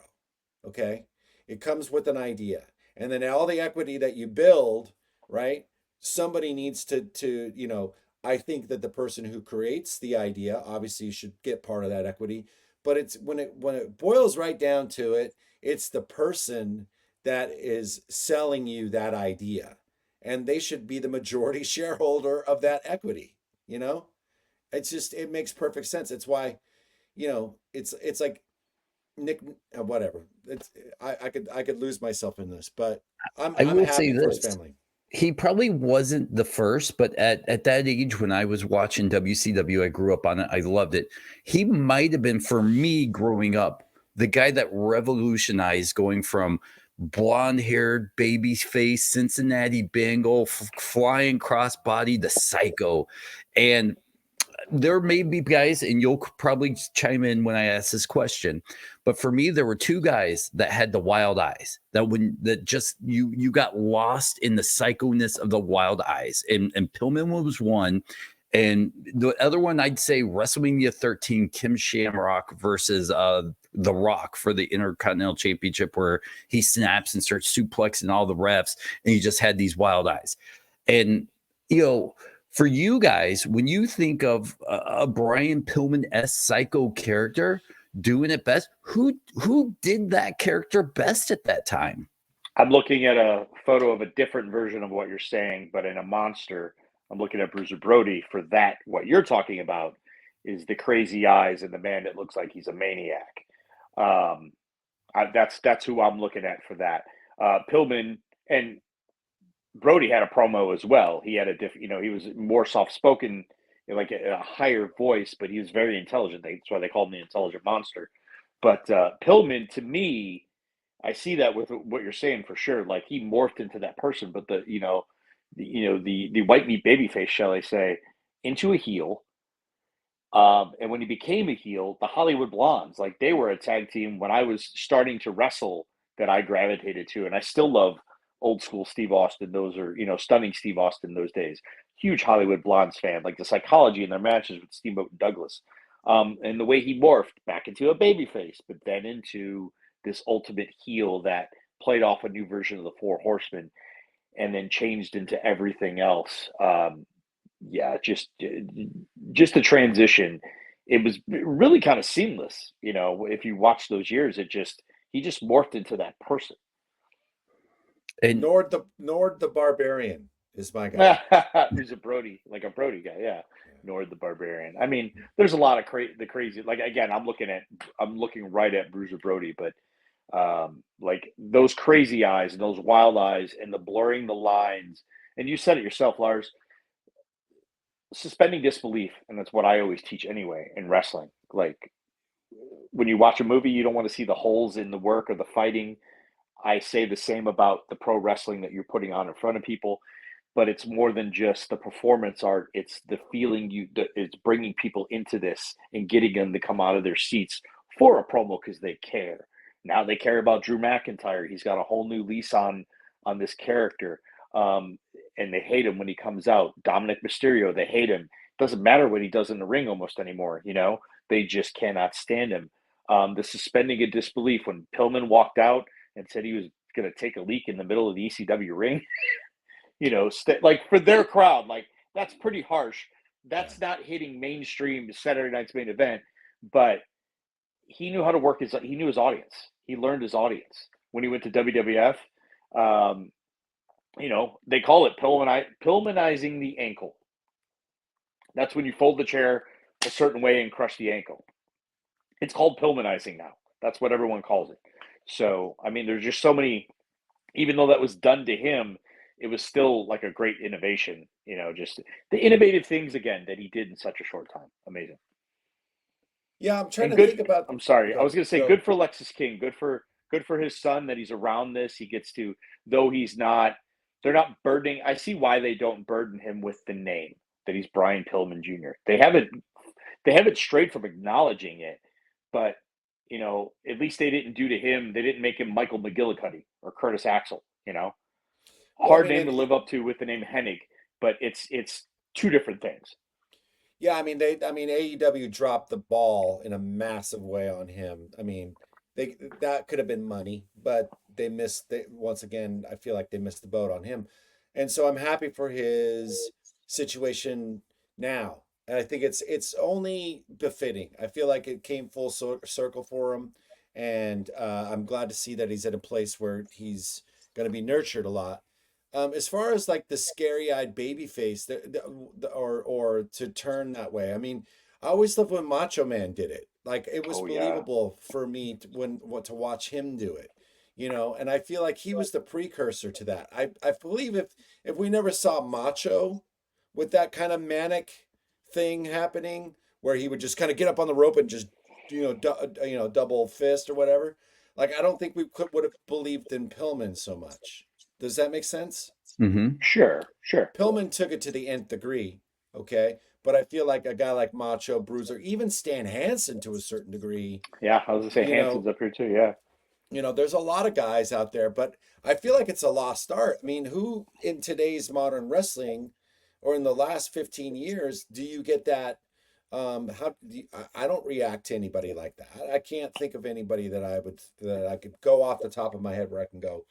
Okay? It comes with an idea. And then all the equity that you build, right? Somebody needs to, you know, I think that the person who creates the idea obviously should get part of that equity, but it's when it boils right down to it, it's the person that is selling you that idea, and they should be the majority shareholder of that equity. You know, it's just it makes perfect sense. It's why, you know, it's like Nick, whatever. It's I could lose myself in this, but I I'm will say happy for his this. family. He probably wasn't the first, but at that age when I was watching WCW, I grew up on it. I loved it. He might have been, for me growing up, the guy that revolutionized going from blonde-haired baby face Cincinnati Bengal flying crossbody to Psycho. And there may be guys, and you'll probably chime in when I ask this question, but for me, there were two guys that had the wild eyes that just you got lost in the psychoness of the wild eyes, and Pillman was one, and the other one I'd say WrestleMania 13, Kim Shamrock versus The Rock for the Intercontinental Championship, where he snaps and starts suplexing all the refs, and he just had these wild eyes, and you know for you guys, when you think of a Brian Pillman-esque psycho character doing it best, who did that character best at that time? I'm looking at a photo of a different version of what you're saying, but in a monster. I'm looking at Bruiser Brody for that. What you're talking about is the crazy eyes and the man that looks like he's a maniac. Um, that's who I'm looking at for that. Pillman and Brody had a promo as well. He had a different, you know, he was more soft spoken, like a higher voice, but he was very intelligent. That's why they called him the intelligent monster. But Pillman, to me, I see that with what you're saying for sure. Like he morphed into that person, but the white meat baby face, shall I say, into a heel. And when he became a heel, the Hollywood Blondes, like they were a tag team when I was starting to wrestle that I gravitated to. And I still love old school Steve Austin. Those are, stunning Steve Austin those days. Huge Hollywood Blondes fan, like the psychology in their matches with Steamboat and Douglas. And the way he morphed back into a babyface, but then into this ultimate heel that played off a new version of the Four Horsemen and then changed into everything else. Yeah, just the transition. It was really kind of seamless. If you watch those years, he just morphed into that person. And Nord the Barbarian is my guy. Who's a Brody, like a Brody guy, yeah. Nord the Barbarian. I mean, there's a lot of crazy. Like again, I'm looking right at Bruiser Brody, but like those crazy eyes and those wild eyes and the blurring the lines. And you said it yourself, Lars. Suspending disbelief, and that's what I always teach anyway in wrestling. Like when you watch a movie, you don't want to see the holes in the work or the fighting. I say the same about the pro wrestling that you're putting on in front of people, but it's more than just the performance art. It's the feeling it's bringing people into this and getting them to come out of their seats for a promo because they care. Now they care about Drew McIntyre. He's got a whole new lease on this character. And they hate him when he comes out. Dominic Mysterio, they hate him. Doesn't matter what he does in the ring almost anymore. They just cannot stand him. The suspending of disbelief when Pillman walked out and said he was going to take a leak in the middle of the ECW ring. Like for their crowd, like that's pretty harsh. That's not hitting mainstream Saturday Night's Main Event, but he knew how to work he knew his audience. He learned his audience when he went to WWF. They call it Pillmanizing the ankle. That's when you fold the chair a certain way and crush the ankle. It's called Pillmanizing now. That's what everyone calls it. So, I mean, there's just so many, even though that was done to him, it was still like a great innovation, just the innovative things again that he did in such a short time. Amazing. Yeah, I'm trying to think about. I'm sorry. I was going to say good for Lexus King. Good for his son that he's around this. He gets to, though he's not, they're not burdening. I see why they don't burden him with the name that he's Brian Pillman Jr. They haven't strayed from acknowledging it, but at least they didn't do to him. They didn't make him Michael McGillicuddy or Curtis Axel. Hard name to live up to with the name Hennig, but it's two different things. Yeah, I mean AEW dropped the ball in a massive way on him. I mean, that could have been money, but they missed. Once again, I feel like they missed the boat on him, and so I'm happy for his situation now. And I think it's only befitting. I feel like it came full circle for him, and I'm glad to see that he's at a place where he's going to be nurtured a lot. As far as like the scary-eyed baby face, or to turn that way, I mean, I always loved when Macho Man did it. Like it was believable for me to watch him do it, And I feel like he was the precursor to that. I believe if we never saw Macho with that kind of manic thing happening, where he would just kind of get up on the rope and just double fist or whatever, like I don't think we would have believed in Pillman so much. Does that make sense? Mm-hmm. Sure. Pillman took it to the nth degree, okay? But I feel like a guy like Macho, Bruiser, even Stan Hansen to a certain degree. Yeah, I was going to say Hansen's up here too, yeah. There's a lot of guys out there, but I feel like it's a lost art. I mean, who in today's modern wrestling or in the last 15 years do you get that? I don't react to anybody like that. I can't think of anybody that I could go off the top of my head where I can go,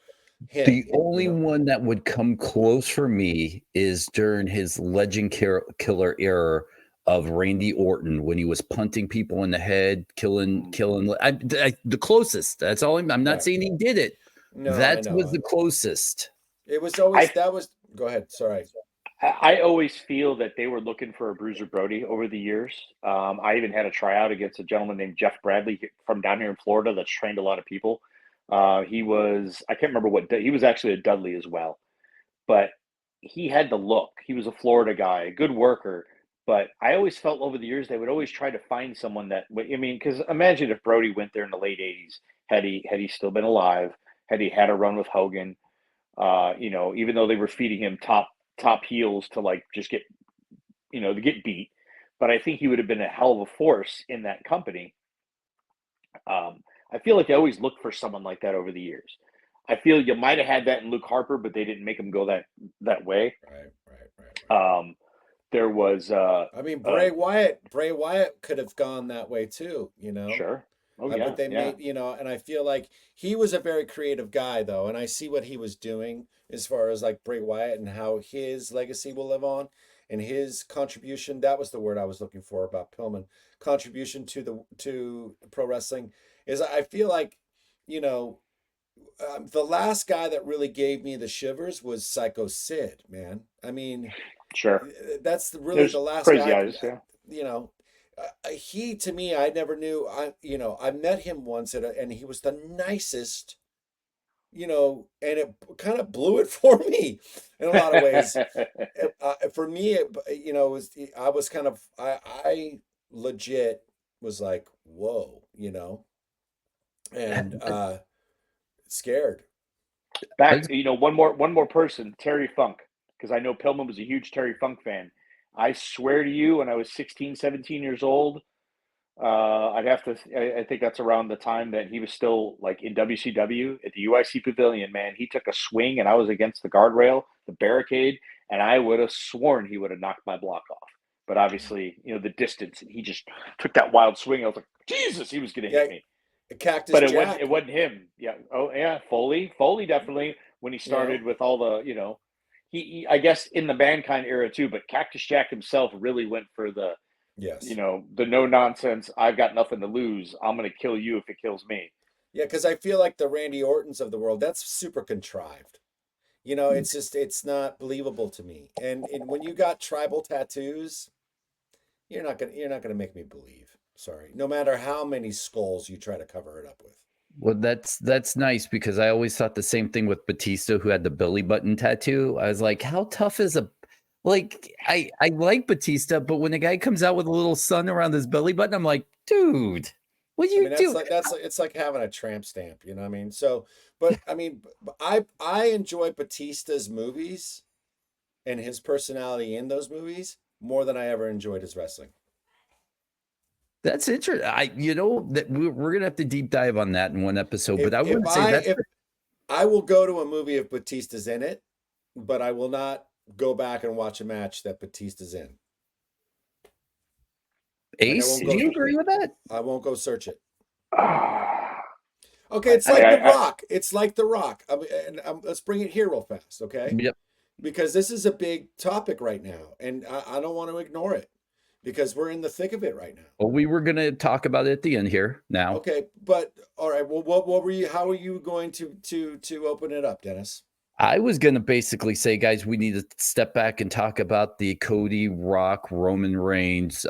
him. The only one that would come close for me is during his legend killer era of Randy Orton when he was punting people in the head, killing. The closest. That's all. I'm not saying he did it. No, that was the closest. It was always Go ahead. Sorry. I always feel that they were looking for a Bruiser Brody over the years. I even had a tryout against a gentleman named Jeff Bradley from down here in Florida that's trained a lot of people. He was, I can't remember he was actually a Dudley as well, but he had the look. He was a Florida guy, a good worker, but I always felt over the years they would always try to find someone that, I mean, because imagine if Brody went there in the late 80s, had he still been alive, had he had a run with Hogan, even though they were feeding him top heels to like just get, to get beat. but I think he would have been a hell of a force in that company. I feel like they always look for someone like that over the years. I feel you might have had that in Luke Harper, but they didn't make him go that way. Right. There was I mean, Bray Wyatt could have gone that way too, Sure. Oh yeah. But they made, and I feel like he was a very creative guy though, and I see what he was doing as far as like Bray Wyatt and how his legacy will live on and his contribution. That was the word I was looking for about Pillman. Contribution to pro wrestling is I feel like, the last guy that really gave me the shivers was Psycho Sid, man. I mean, sure. That's really There's the last crazy guy. guys, yeah. He to me, I never knew. I met him once and he was the nicest. And it kind of blew it for me in a lot of ways. For me, I was kind of I legit was like, whoa, and scared. Back, one more person, Terry Funk, because I know Pillman was a huge Terry Funk fan. I swear to you, when I was 16, 17 years old, I think that's around the time that he was still like in WCW at the UIC Pavilion, man. He took a swing and I was against the guardrail, the barricade, and I would have sworn he would have knocked my block off. But obviously, the distance, and he just took that wild swing. I was like, Jesus, he was going to hit me. Cactus but Jack. It wasn't him. Yeah. Oh yeah. Foley definitely, when he started with all the, he I guess in the Mankind era too, but Cactus Jack himself really went for the, yes, the no nonsense. I've got nothing to lose. I'm going to kill you if it kills me. Yeah. Cause I feel like the Randy Ortons of the world, that's super contrived. It's just, it's not believable to me. And when you got tribal tattoos, you're not gonna make me believe. Sorry. No matter how many skulls you try to cover it up with. Well, that's nice because I always thought the same thing with Batista, who had the belly button tattoo. I was like, how tough is I like Batista, but when a guy comes out with a little sun around his belly button, I'm like, dude, what do you do? It's like having a tramp stamp, you know what I mean? So, but I mean, I enjoy Batista's movies and his personality in those movies more than I ever enjoyed his wrestling. That's interesting. That we're gonna have to deep dive on that in one episode. But I wouldn't say that. I will go to a movie if Batista's in it, but I will not go back and watch a match that Batista's in. Ace, do you agree with that? I won't go search it. Okay, it's like The Rock. It's like The Rock. Let's bring it here real fast, okay? Yep. Because this is a big topic right now, and I don't want to ignore it because we're in the thick of it right now. Well, we were going to talk about it at the end here now. Okay, but all right. Well, what were you? How are you going to open it up, Dennis? I was going to basically say, guys, we need to step back and talk about the Cody, Rock, Roman Reigns,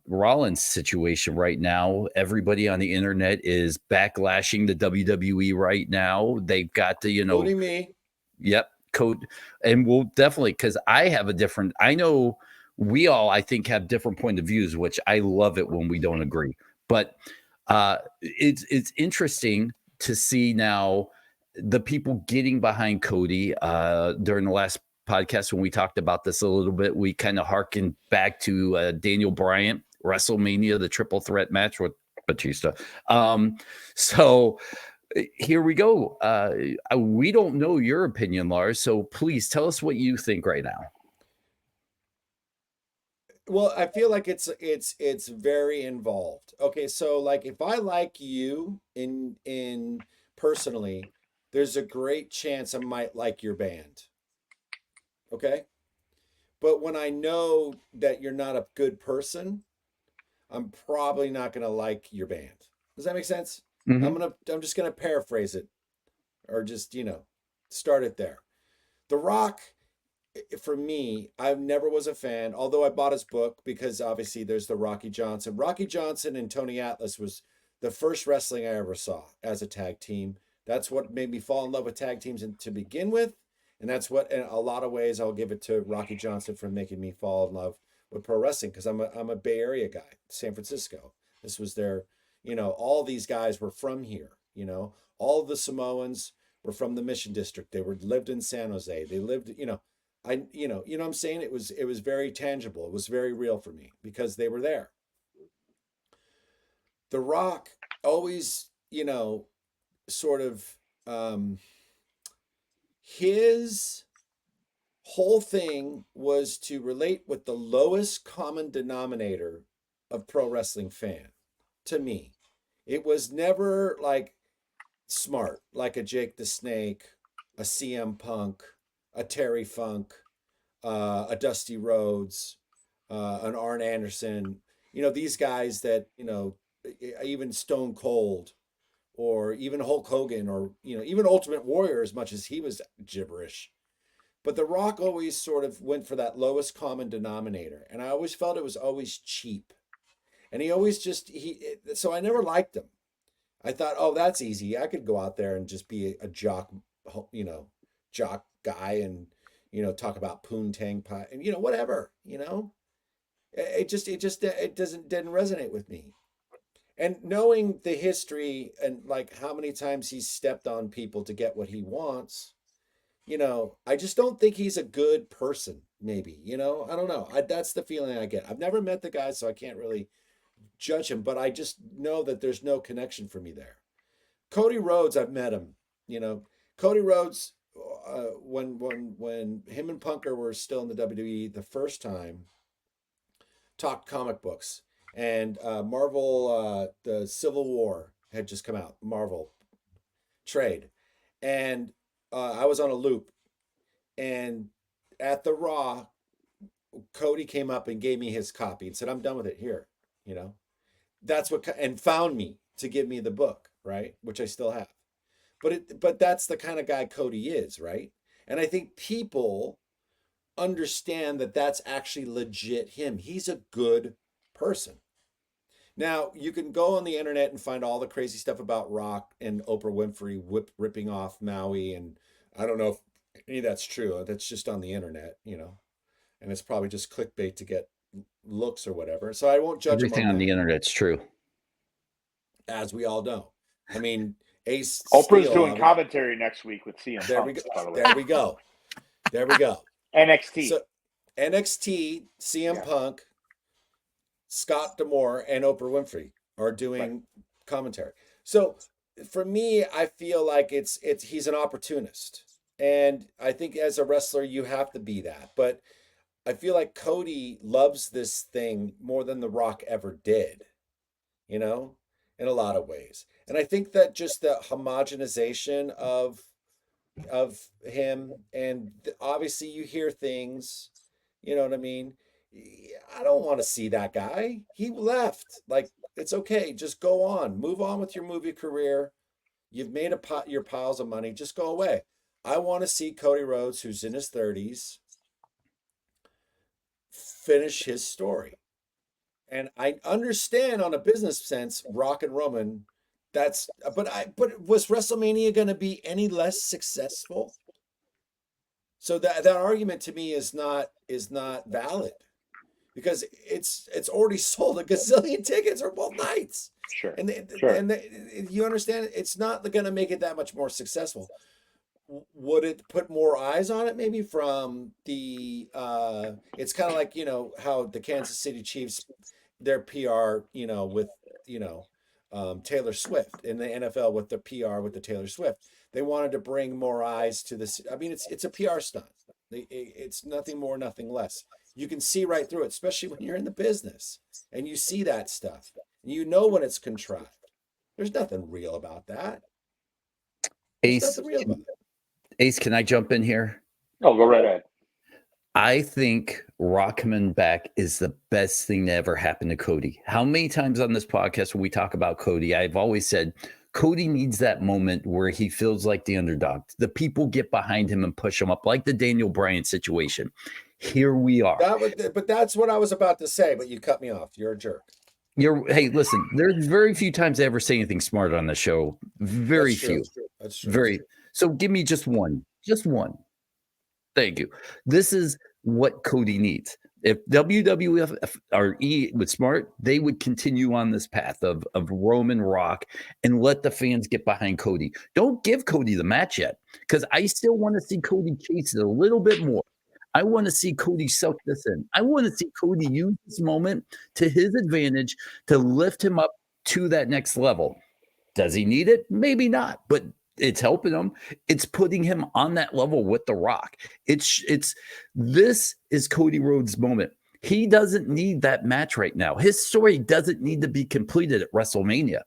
Rollins situation right now. Everybody on the internet is backlashing the WWE right now. They've got to, including me. Yep, Cody, and we'll definitely, because I have a different. I know we all, I think, have different point of views, which I love it when we don't agree. But it's interesting to see now the people getting behind Cody. During the last podcast when we talked about this a little bit, we kind of harkened back to Daniel Bryan, WrestleMania, the triple threat match with Batista. So here we go. We don't know your opinion, Lars, so please tell us what you think right now. Well, I feel like it's very involved. Okay, so like if I like you in personally, there's a great chance I might like your band. Okay? But when I know that you're not a good person, I'm probably not going to like your band. Does that make sense? Mm-hmm. I'm just going to paraphrase it or just, start it there. The Rock, for me, I never was a fan, although I bought his book because obviously there's the Rocky Johnson. Rocky Johnson and Tony Atlas was the first wrestling I ever saw as a tag team. That's what made me fall in love with tag teams to begin with. And that's what, in a lot of ways, I'll give it to Rocky Johnson for making me fall in love with pro wrestling because I'm a Bay Area guy, San Francisco. This was their, all these guys were from here, all of the Samoans were from the Mission District. They lived in San Jose. They lived, you know what I'm saying? It was very tangible. It was very real for me because they were there. The Rock always, you know, sort of his whole thing was to relate with the lowest common denominator of pro wrestling fan. To me, it was never like smart, like a Jake the Snake, a CM Punk, a Terry Funk, a Dusty Rhodes, an Arn Anderson. You know, these guys that, you know, even Stone Cold, or even Hulk Hogan, or, you know, even Ultimate Warrior, as much as he was gibberish. But The Rock always sort of went for that lowest common denominator. And I always felt it was always cheap. And he always just, so I never liked him. I thought, oh, that's easy. I could go out there and just be a jock, you know, jock guy and, you know, talk about poontang pie and, you know, whatever, you know, it didn't resonate with me. And knowing the history and like how many times he's stepped on people to get what he wants, you know, I just don't think he's a good person, maybe, you know, I don't know. That's the feeling I get. I've never met the guy, so I can't really judge him, but I just know that there's no connection for me there. Cody Rhodes, I've met him, you know, Cody Rhodes, when him and Punker were still in the WWE the first time, talked comic books, and Marvel, the Civil War had just come out, Marvel trade, and I was on a loop, and at the Raw, Cody came up and gave me his copy and said, "I'm done with it here," you know. That's what, and found me to give me the book, right, which I still have. But that's the kind of guy Cody is, right? And I think people understand that that's actually legit him. He's a good person. Now, you can go on the internet and find all the crazy stuff about Rock and Oprah Winfrey ripping off Maui, and I don't know if any of that's true. That's just on the internet, you know, and it's probably just clickbait to get looks or whatever. So I won't judge everything on the internet's true, as we all know. I mean, Ace Oprah's Steel, doing commentary next week with CM there Punk. There we go. There we go. NXT. So NXT, CM Punk, Scott D'Amore, and Oprah Winfrey are doing commentary. So for me, I feel like he's an opportunist. And I think as a wrestler, you have to be that. But I feel like Cody loves this thing more than The Rock ever did, you know, in a lot of ways. And I think that just the homogenization of him, and obviously you hear things, you know what I mean? I don't want to see that guy. He left. Like, it's okay. Just go on. Move on with your movie career. You've made your piles of money. Just go away. I want to see Cody Rhodes, who's in his 30s, finish his story. And I understand on a business sense, Rock and Roman, but was WrestleMania going to be any less successful? So that argument to me is not valid, because it's already sold a gazillion tickets for both nights. Sure. And you understand, it's not going to make it that much more successful. Would it put more eyes on it? Maybe from the it's kind of like, you know, how the Kansas City Chiefs, their PR, you know, with, you know, Taylor Swift, in the NFL with the PR with the Taylor Swift. They wanted to bring more eyes to this. I mean, it's a PR stunt. It's nothing more, nothing less. You can see right through it, especially when you're in the business and you see that stuff. And you know when it's contrived. There's nothing real about that. Ace, Ace, can I jump in here? Oh, go right ahead. I think Rock coming back is the best thing that ever happened to Cody. How many times on this podcast when we talk about Cody, I've always said Cody needs that moment where he feels like the underdog. The people get behind him and push him up, like the Daniel Bryan situation. Here we are. But that's what I was about to say, but you cut me off. You're a jerk. Hey, listen, there's very few times I ever say anything smart on the show. Very few. That's true. Very. So give me just one. Just one. Thank you. This is what Cody needs. If WWF or E was smart, they would continue on this path of Roman, Rock, and let the fans get behind Cody. Don't give Cody the match yet, because I still want to see Cody chase it a little bit more. I want to see Cody suck this in. I want to see Cody use this moment to his advantage to lift him up to that next level. Does he need it? Maybe not, but it's helping him. It's putting him on that level with The Rock. This is Cody Rhodes' moment. He doesn't need that match right now. His story doesn't need to be completed at WrestleMania.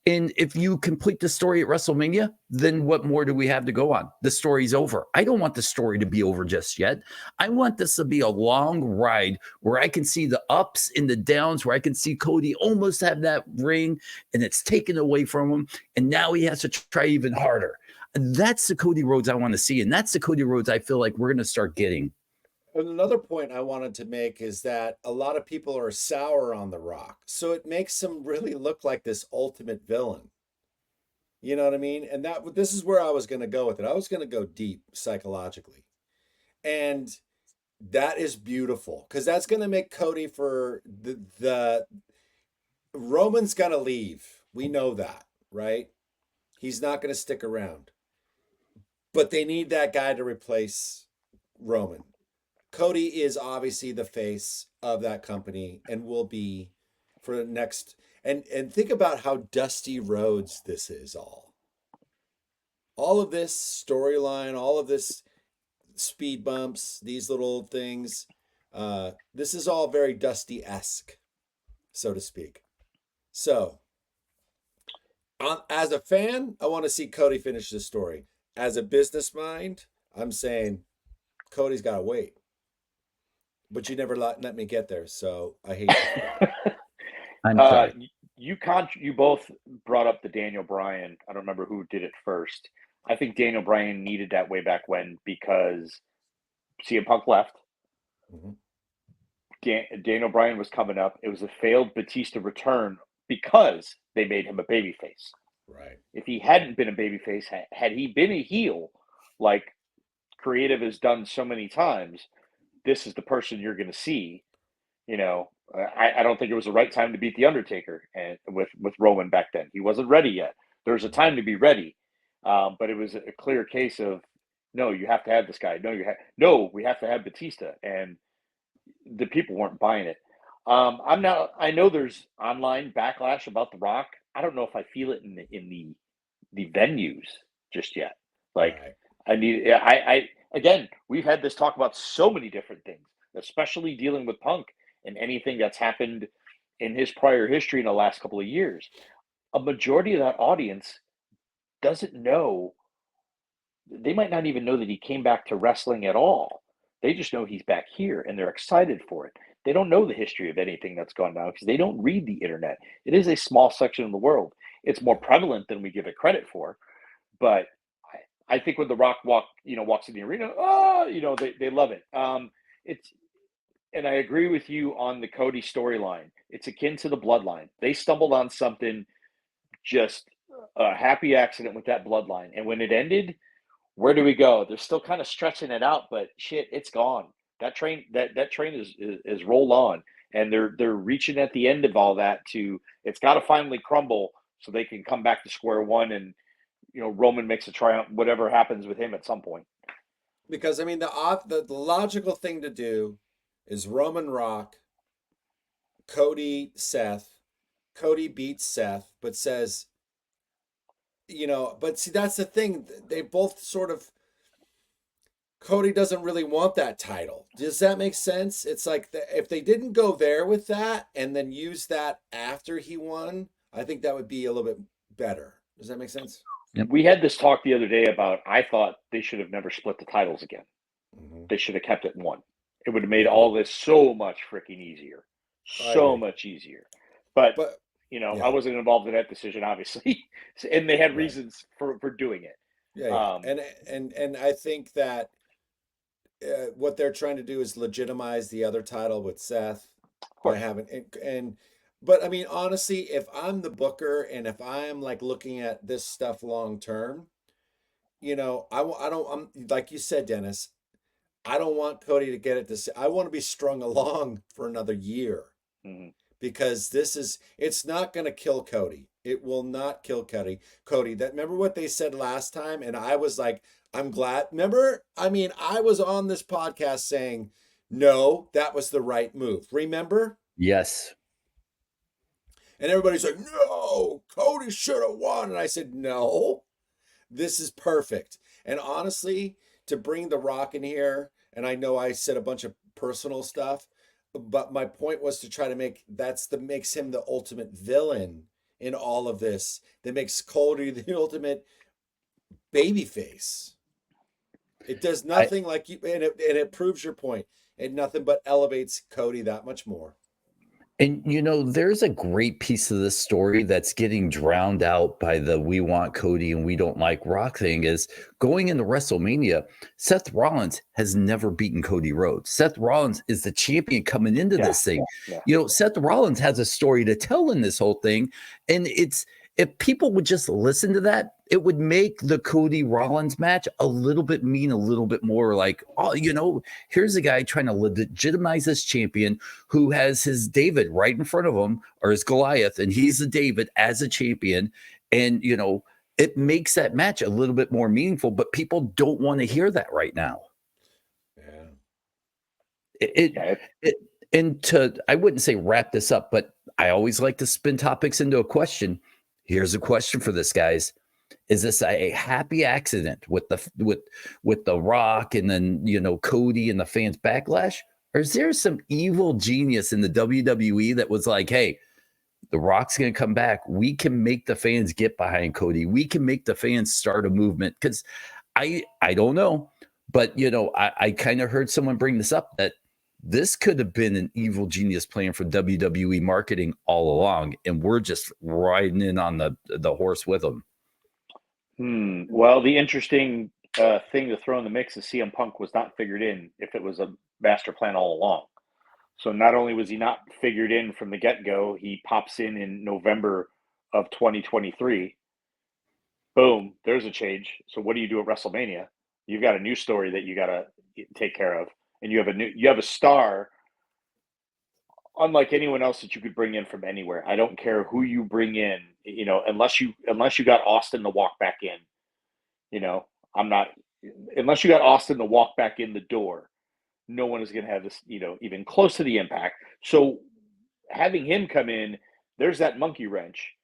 And if you complete the story at WrestleMania, then what more do we have to go on? The story's over. I don't want the story to be over just yet. I want this to be a long ride where I can see the ups and the downs, where I can see Cody almost have that ring and it's taken away from him. And now he has to try even harder. And that's the Cody Rhodes I want to see. And that's the Cody Rhodes I feel like we're going to start getting. And another point I wanted to make is that a lot of people are sour on The Rock. So it makes him really look like this ultimate villain. You know what I mean? And this is where I was going to go with it. I was going to go deep psychologically. And that is beautiful because that's going to make Cody for the Roman's going to leave. We know that, right? He's not going to stick around. But they need that guy to replace Roman. Cody is obviously the face of that company and will be for the next. And think about how Dusty Rhodes this is all. All of this storyline, all of this speed bumps, these little things. This is all very Dusty-esque, so to speak. So, as a fan, I want to see Cody finish this story. As a business mind, I'm saying Cody's got to wait. But you never let me get there, so I hate you. I'm sorry. You both brought up the Daniel Bryan. I don't remember who did it first. I think Daniel Bryan needed that way back when because CM Punk left. Mm-hmm. Daniel Bryan was coming up. It was a failed Batista return because they made him a babyface. Right. If he hadn't been a babyface, had he been a heel, like Creative has done so many times, this is the person you're going to see. You know, I don't think it was the right time to beat The Undertaker and with Roman back then. He wasn't ready yet. There was a time to be ready, but it was a clear case of, no, you have to have this guy. No, we have to have Batista, and the people weren't buying it. I know there's online backlash about The Rock. I don't know if I feel it in the venues just yet. Like, right. Again, we've had this talk about so many different things, especially dealing with Punk and anything that's happened in his prior history in the last couple of years. A majority of that audience doesn't know. They might not even know that he came back to wrestling at all. They just know he's back here and they're excited for it. They don't know the history of anything that's gone down because they don't read the internet. It is a small section of the world. It's more prevalent than we give it credit for, but I think when The Rock walks in the arena, they love it. And I agree with you on the Cody storyline. It's akin to the bloodline. They stumbled on something, just a happy accident with that bloodline. And when it ended, where do we go? They're still kind of stretching it out, but shit, it's gone. That train is rolled on, and they're reaching at the end of all that it's got to finally crumble so they can come back to square one and. Roman makes a triumph, whatever happens with him at some point. Because, I mean, the logical thing to do is Roman Rock, Cody, Seth. Cody beats Seth, but says, but see, that's the thing. They both sort of, Cody doesn't really want that title. Does that make sense? It's like if they didn't go there with that and then use that after he won, I think that would be a little bit better. Does that make sense? We had this talk the other day about, I thought they should have never split the titles again. Mm-hmm. They should have kept it one. It would have made all this so much freaking easier. So much easier. But I wasn't involved in that decision, obviously. And they had reasons for doing it. Yeah. And I think that what they're trying to do is legitimize the other title with Seth by having But I mean, honestly, if I'm the booker and if I'm like looking at this stuff long term, I'm like you said, Dennis, I don't want Cody to get it I want to be strung along for another year. Mm-hmm. Because it's not going to kill Cody. It will not kill Cody. Remember what they said last time? And I was like, I'm glad. Remember, I mean, I was on this podcast saying, no, that was the right move. Remember? Yes. And everybody's like, no, Cody should have won. And I said, no, this is perfect. And honestly, to bring The Rock in here, and I know I said a bunch of personal stuff, but my point was to try to makes him the ultimate villain in all of this. That makes Cody the ultimate babyface. It does nothing like you, and it proves your point. It nothing but elevates Cody that much more. And there's a great piece of this story that's getting drowned out by the "we want Cody and we don't like Rock" thing. Is going into WrestleMania, Seth Rollins has never beaten Cody Rhodes. Seth Rollins is the champion coming into this thing. Seth Rollins has a story to tell in this whole thing, and if people would just listen to that, it would make the Cody Rollins match a little bit more like, here's a guy trying to legitimize this champion who has his David right in front of him, or his Goliath, and he's the David as a champion. And, it makes that match a little bit more meaningful, but people don't want to hear that right now. Yeah. I wouldn't say wrap this up, but I always like to spin topics into a question. Here's a question for this, guys. Is this a happy accident with the Rock and then Cody and the fans backlash? Or is there some evil genius in the WWE that was like, hey, the Rock's going to come back. We can make the fans get behind Cody. We can make the fans start a movement. Because I don't know, but I kind of heard someone bring this up, that this could have been an evil genius plan for WWE marketing all along, and we're just riding in on the horse with them. Well, the interesting thing to throw in the mix is CM Punk was not figured in if it was a master plan all along. So not only was he not figured in from the get-go, he pops in November of 2023. Boom, there's a change. So what do you do at WrestleMania? You've got a new story that you got to take care of, and you have a star unlike anyone else that you could bring in from anywhere. I don't care who you bring in, unless you got Austin to walk back in. Unless you got Austin to walk back in the door, no one is going to have this, even close to the impact. So having him come in, there's that monkey wrench.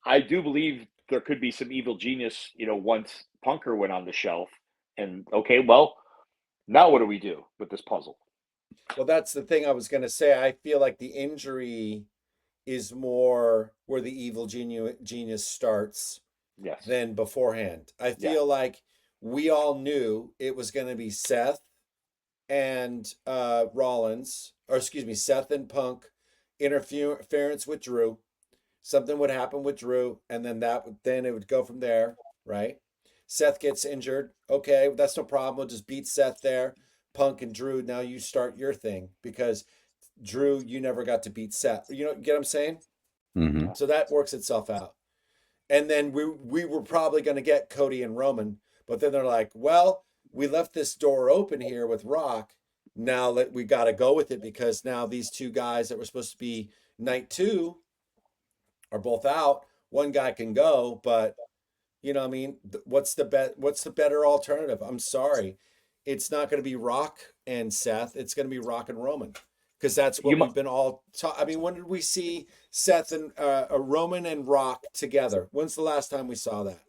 I do believe there could be some evil genius, once Punker went on the shelf. And okay, well, now what do we do with this puzzle? Well, that's the thing I was going to say. I feel like the injury is more where the evil genius starts than beforehand. I feel like we all knew it was going to be Seth and Seth and Punk interference with Drew. Something would happen with Drew, and then it would go from there, right? Seth gets injured. Okay, that's no problem. We'll just beat Seth there. Punk and Drew, now you start your thing, because Drew, you never got to beat Seth. Get what I'm saying? Mm-hmm. So that works itself out. And then we were probably going to get Cody and Roman, but then they're like, well, we left this door open here with Rock. Now we got to go with it, because now these two guys that were supposed to be night 2 are both out. One guy can go, but what I mean? What's the better alternative? I'm sorry. It's not going to be Rock and Seth. It's going to be Rock and Roman, because that's what we've been all I mean, when did we see Seth and Roman and Rock together? When's the last time we saw that?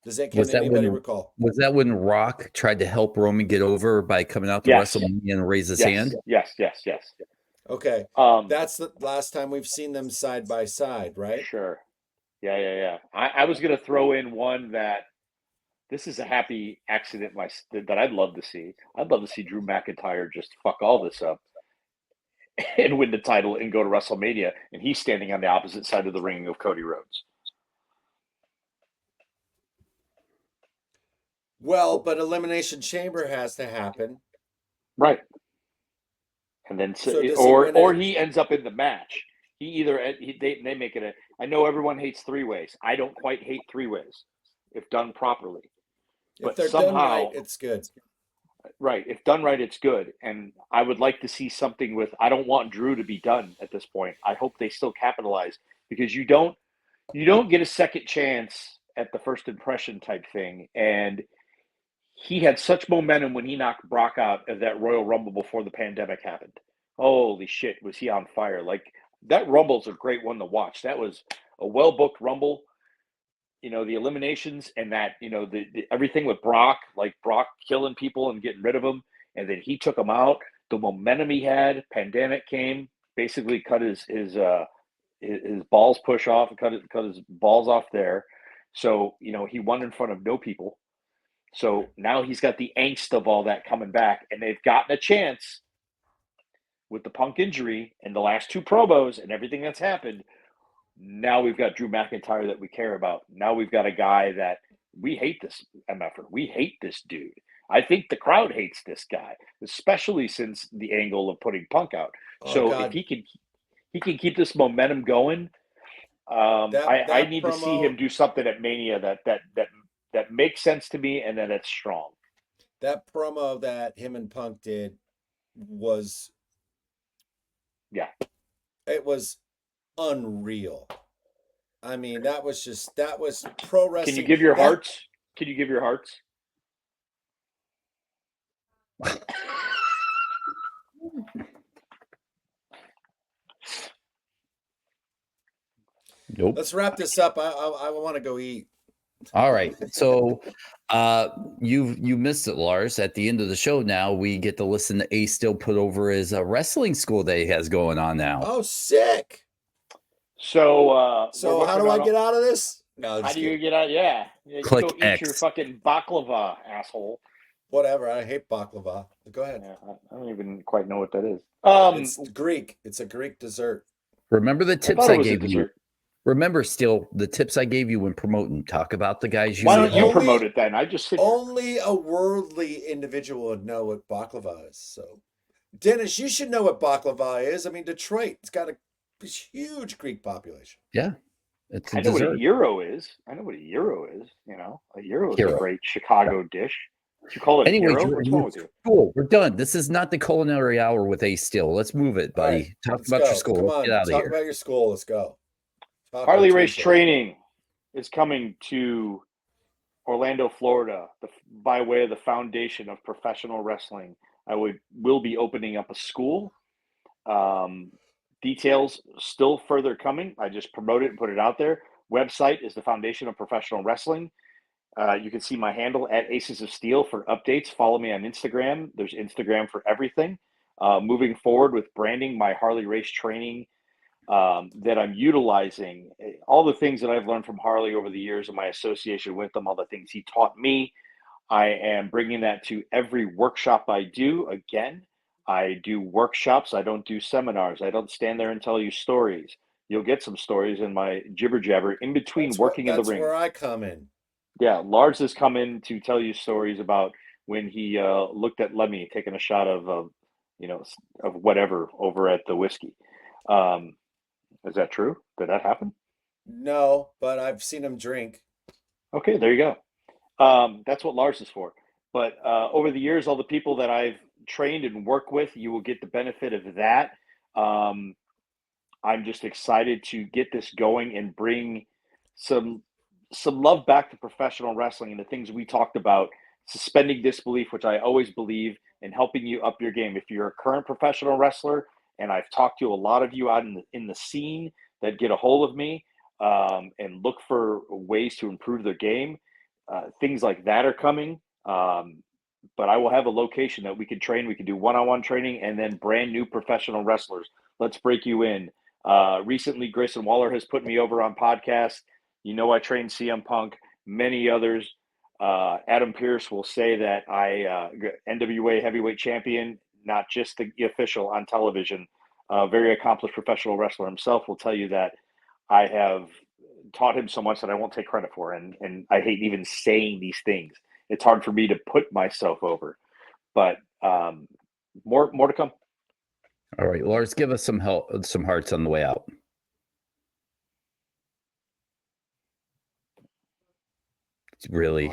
Can anybody recall? Was that when Rock tried to help Roman get over by coming out to WrestleMania and raise his hand? Yes. Okay. That's the last time we've seen them side by side, right? Sure. Yeah. I was going to throw in one that this is a happy accident that I'd love to see. I'd love to see Drew McIntyre just fuck all this up and win the title and go to WrestleMania, and he's standing on the opposite side of the ring of Cody Rhodes. Well, but Elimination Chamber has to happen. Right. And then, he ends up in the match. They make it I know everyone hates 3-ways. I don't quite hate 3-ways if done properly. If they're done right, it's good. Right. If done right, it's good. And I would like to see something with, I don't want Drew to be done at this point. I hope they still capitalize, because you don't get a second chance at the first impression type thing. And he had such momentum when he knocked Brock out of that Royal Rumble before the pandemic happened. Holy shit, was he on fire. Like, that Rumble's a great one to watch. That was a well-booked Rumble. You know, the eliminations and that, you know, the everything with Brock, like Brock killing people and getting rid of them, and then he took them out. The momentum he had, pandemic came, basically cut his balls push off, cut his balls off there. So, you know, he won in front of no people. So now he's got the angst of all that coming back, and they've gotten a chance with the Punk injury and the last two promos and everything that's happened. Now we've got Drew McIntyre that we care about. Now we've got a guy that we hate this MFer. We hate this dude. I think the crowd hates this guy, especially since the angle of putting Punk out. If he can keep this momentum going, I need to see him do something at Mania that makes sense to me and that it's strong. That promo that him and Punk did was, it was unreal. I mean, that was pro wrestling. Can you give your hearts? Can you give your hearts? Nope. Let's wrap this up. I want to go eat. All right. So you missed it, Lars. At the end of the show now, we get to listen to Ace still put over his wrestling school that he has going on now. Oh, sick. So how do I get out of this? No, how do you get out? Yeah. Click go eat X. your fucking baklava, asshole. Whatever. I hate baklava. Go ahead. Yeah, I don't even quite know what that is. It's Greek. It's a Greek dessert. Remember the tips I gave you. Remember still the tips I gave you when promoting. Talk about the guys you. Why don't you promote it then? I just sit only a worldly individual would know what baklava is. So, Dennis, you should know what baklava is. I mean, Detroit, it's got a huge Greek population. Yeah, it's. I know what a gyro is. You know, a gyro is a great Chicago dish. You call it anyway, gyro? What's wrong with you? Cool. We're done. This is not the culinary hour with Ace Still. Let's move it, buddy. Right, talk about your school. Come on, get out of talk here. about your school. Let's go. Harley Race Training is coming to Orlando, Florida, by way of the Foundation of Professional Wrestling. Will be opening up a school. Details still further coming. I just promoted and put it out there. Website is the Foundation of Professional Wrestling. You can see my handle at Aces of Steel for updates. Follow me on Instagram. There's Instagram for everything. Moving forward with branding my Harley Race Training that I'm utilizing, all the things that I've learned from Harley over the years of my association with him, all the things he taught me, I am bringing that to every workshop I do. Again, I do workshops. I don't do seminars. I don't stand there and tell you stories. You'll get some stories in my jibber jabber in between working in the ring. That's where I come in. Yeah, Lars has come in to tell you stories about when he looked at Lemmy taking a shot of whatever over at the whiskey. Is that true? Did that happen? No, but I've seen him drink. Okay, there you go. That's what Lars is for. But over the years, all the people that I've trained and worked with, you will get the benefit of that. I'm just excited to get this going and bring some love back to professional wrestling and the things we talked about, suspending disbelief, which I always believe, and helping you up your game. If you're a current professional wrestler, and I've talked to a lot of you out in the scene that get a hold of me and look for ways to improve their game, things like that are coming. But I will have a location that we can train. We can do one-on-one training and then brand new professional wrestlers. Let's break you in. Recently, Grayson Waller has put me over on podcasts. You know, I trained CM Punk, many others. Adam Pearce will say that I NWA heavyweight champion, not just the official on television. Very accomplished professional wrestler himself will tell you that I have taught him so much that I won't take credit for. And I hate even saying these things. It's hard for me to put myself over. But more to come. All right, Lars, give us some help, some hearts on the way out. It's really.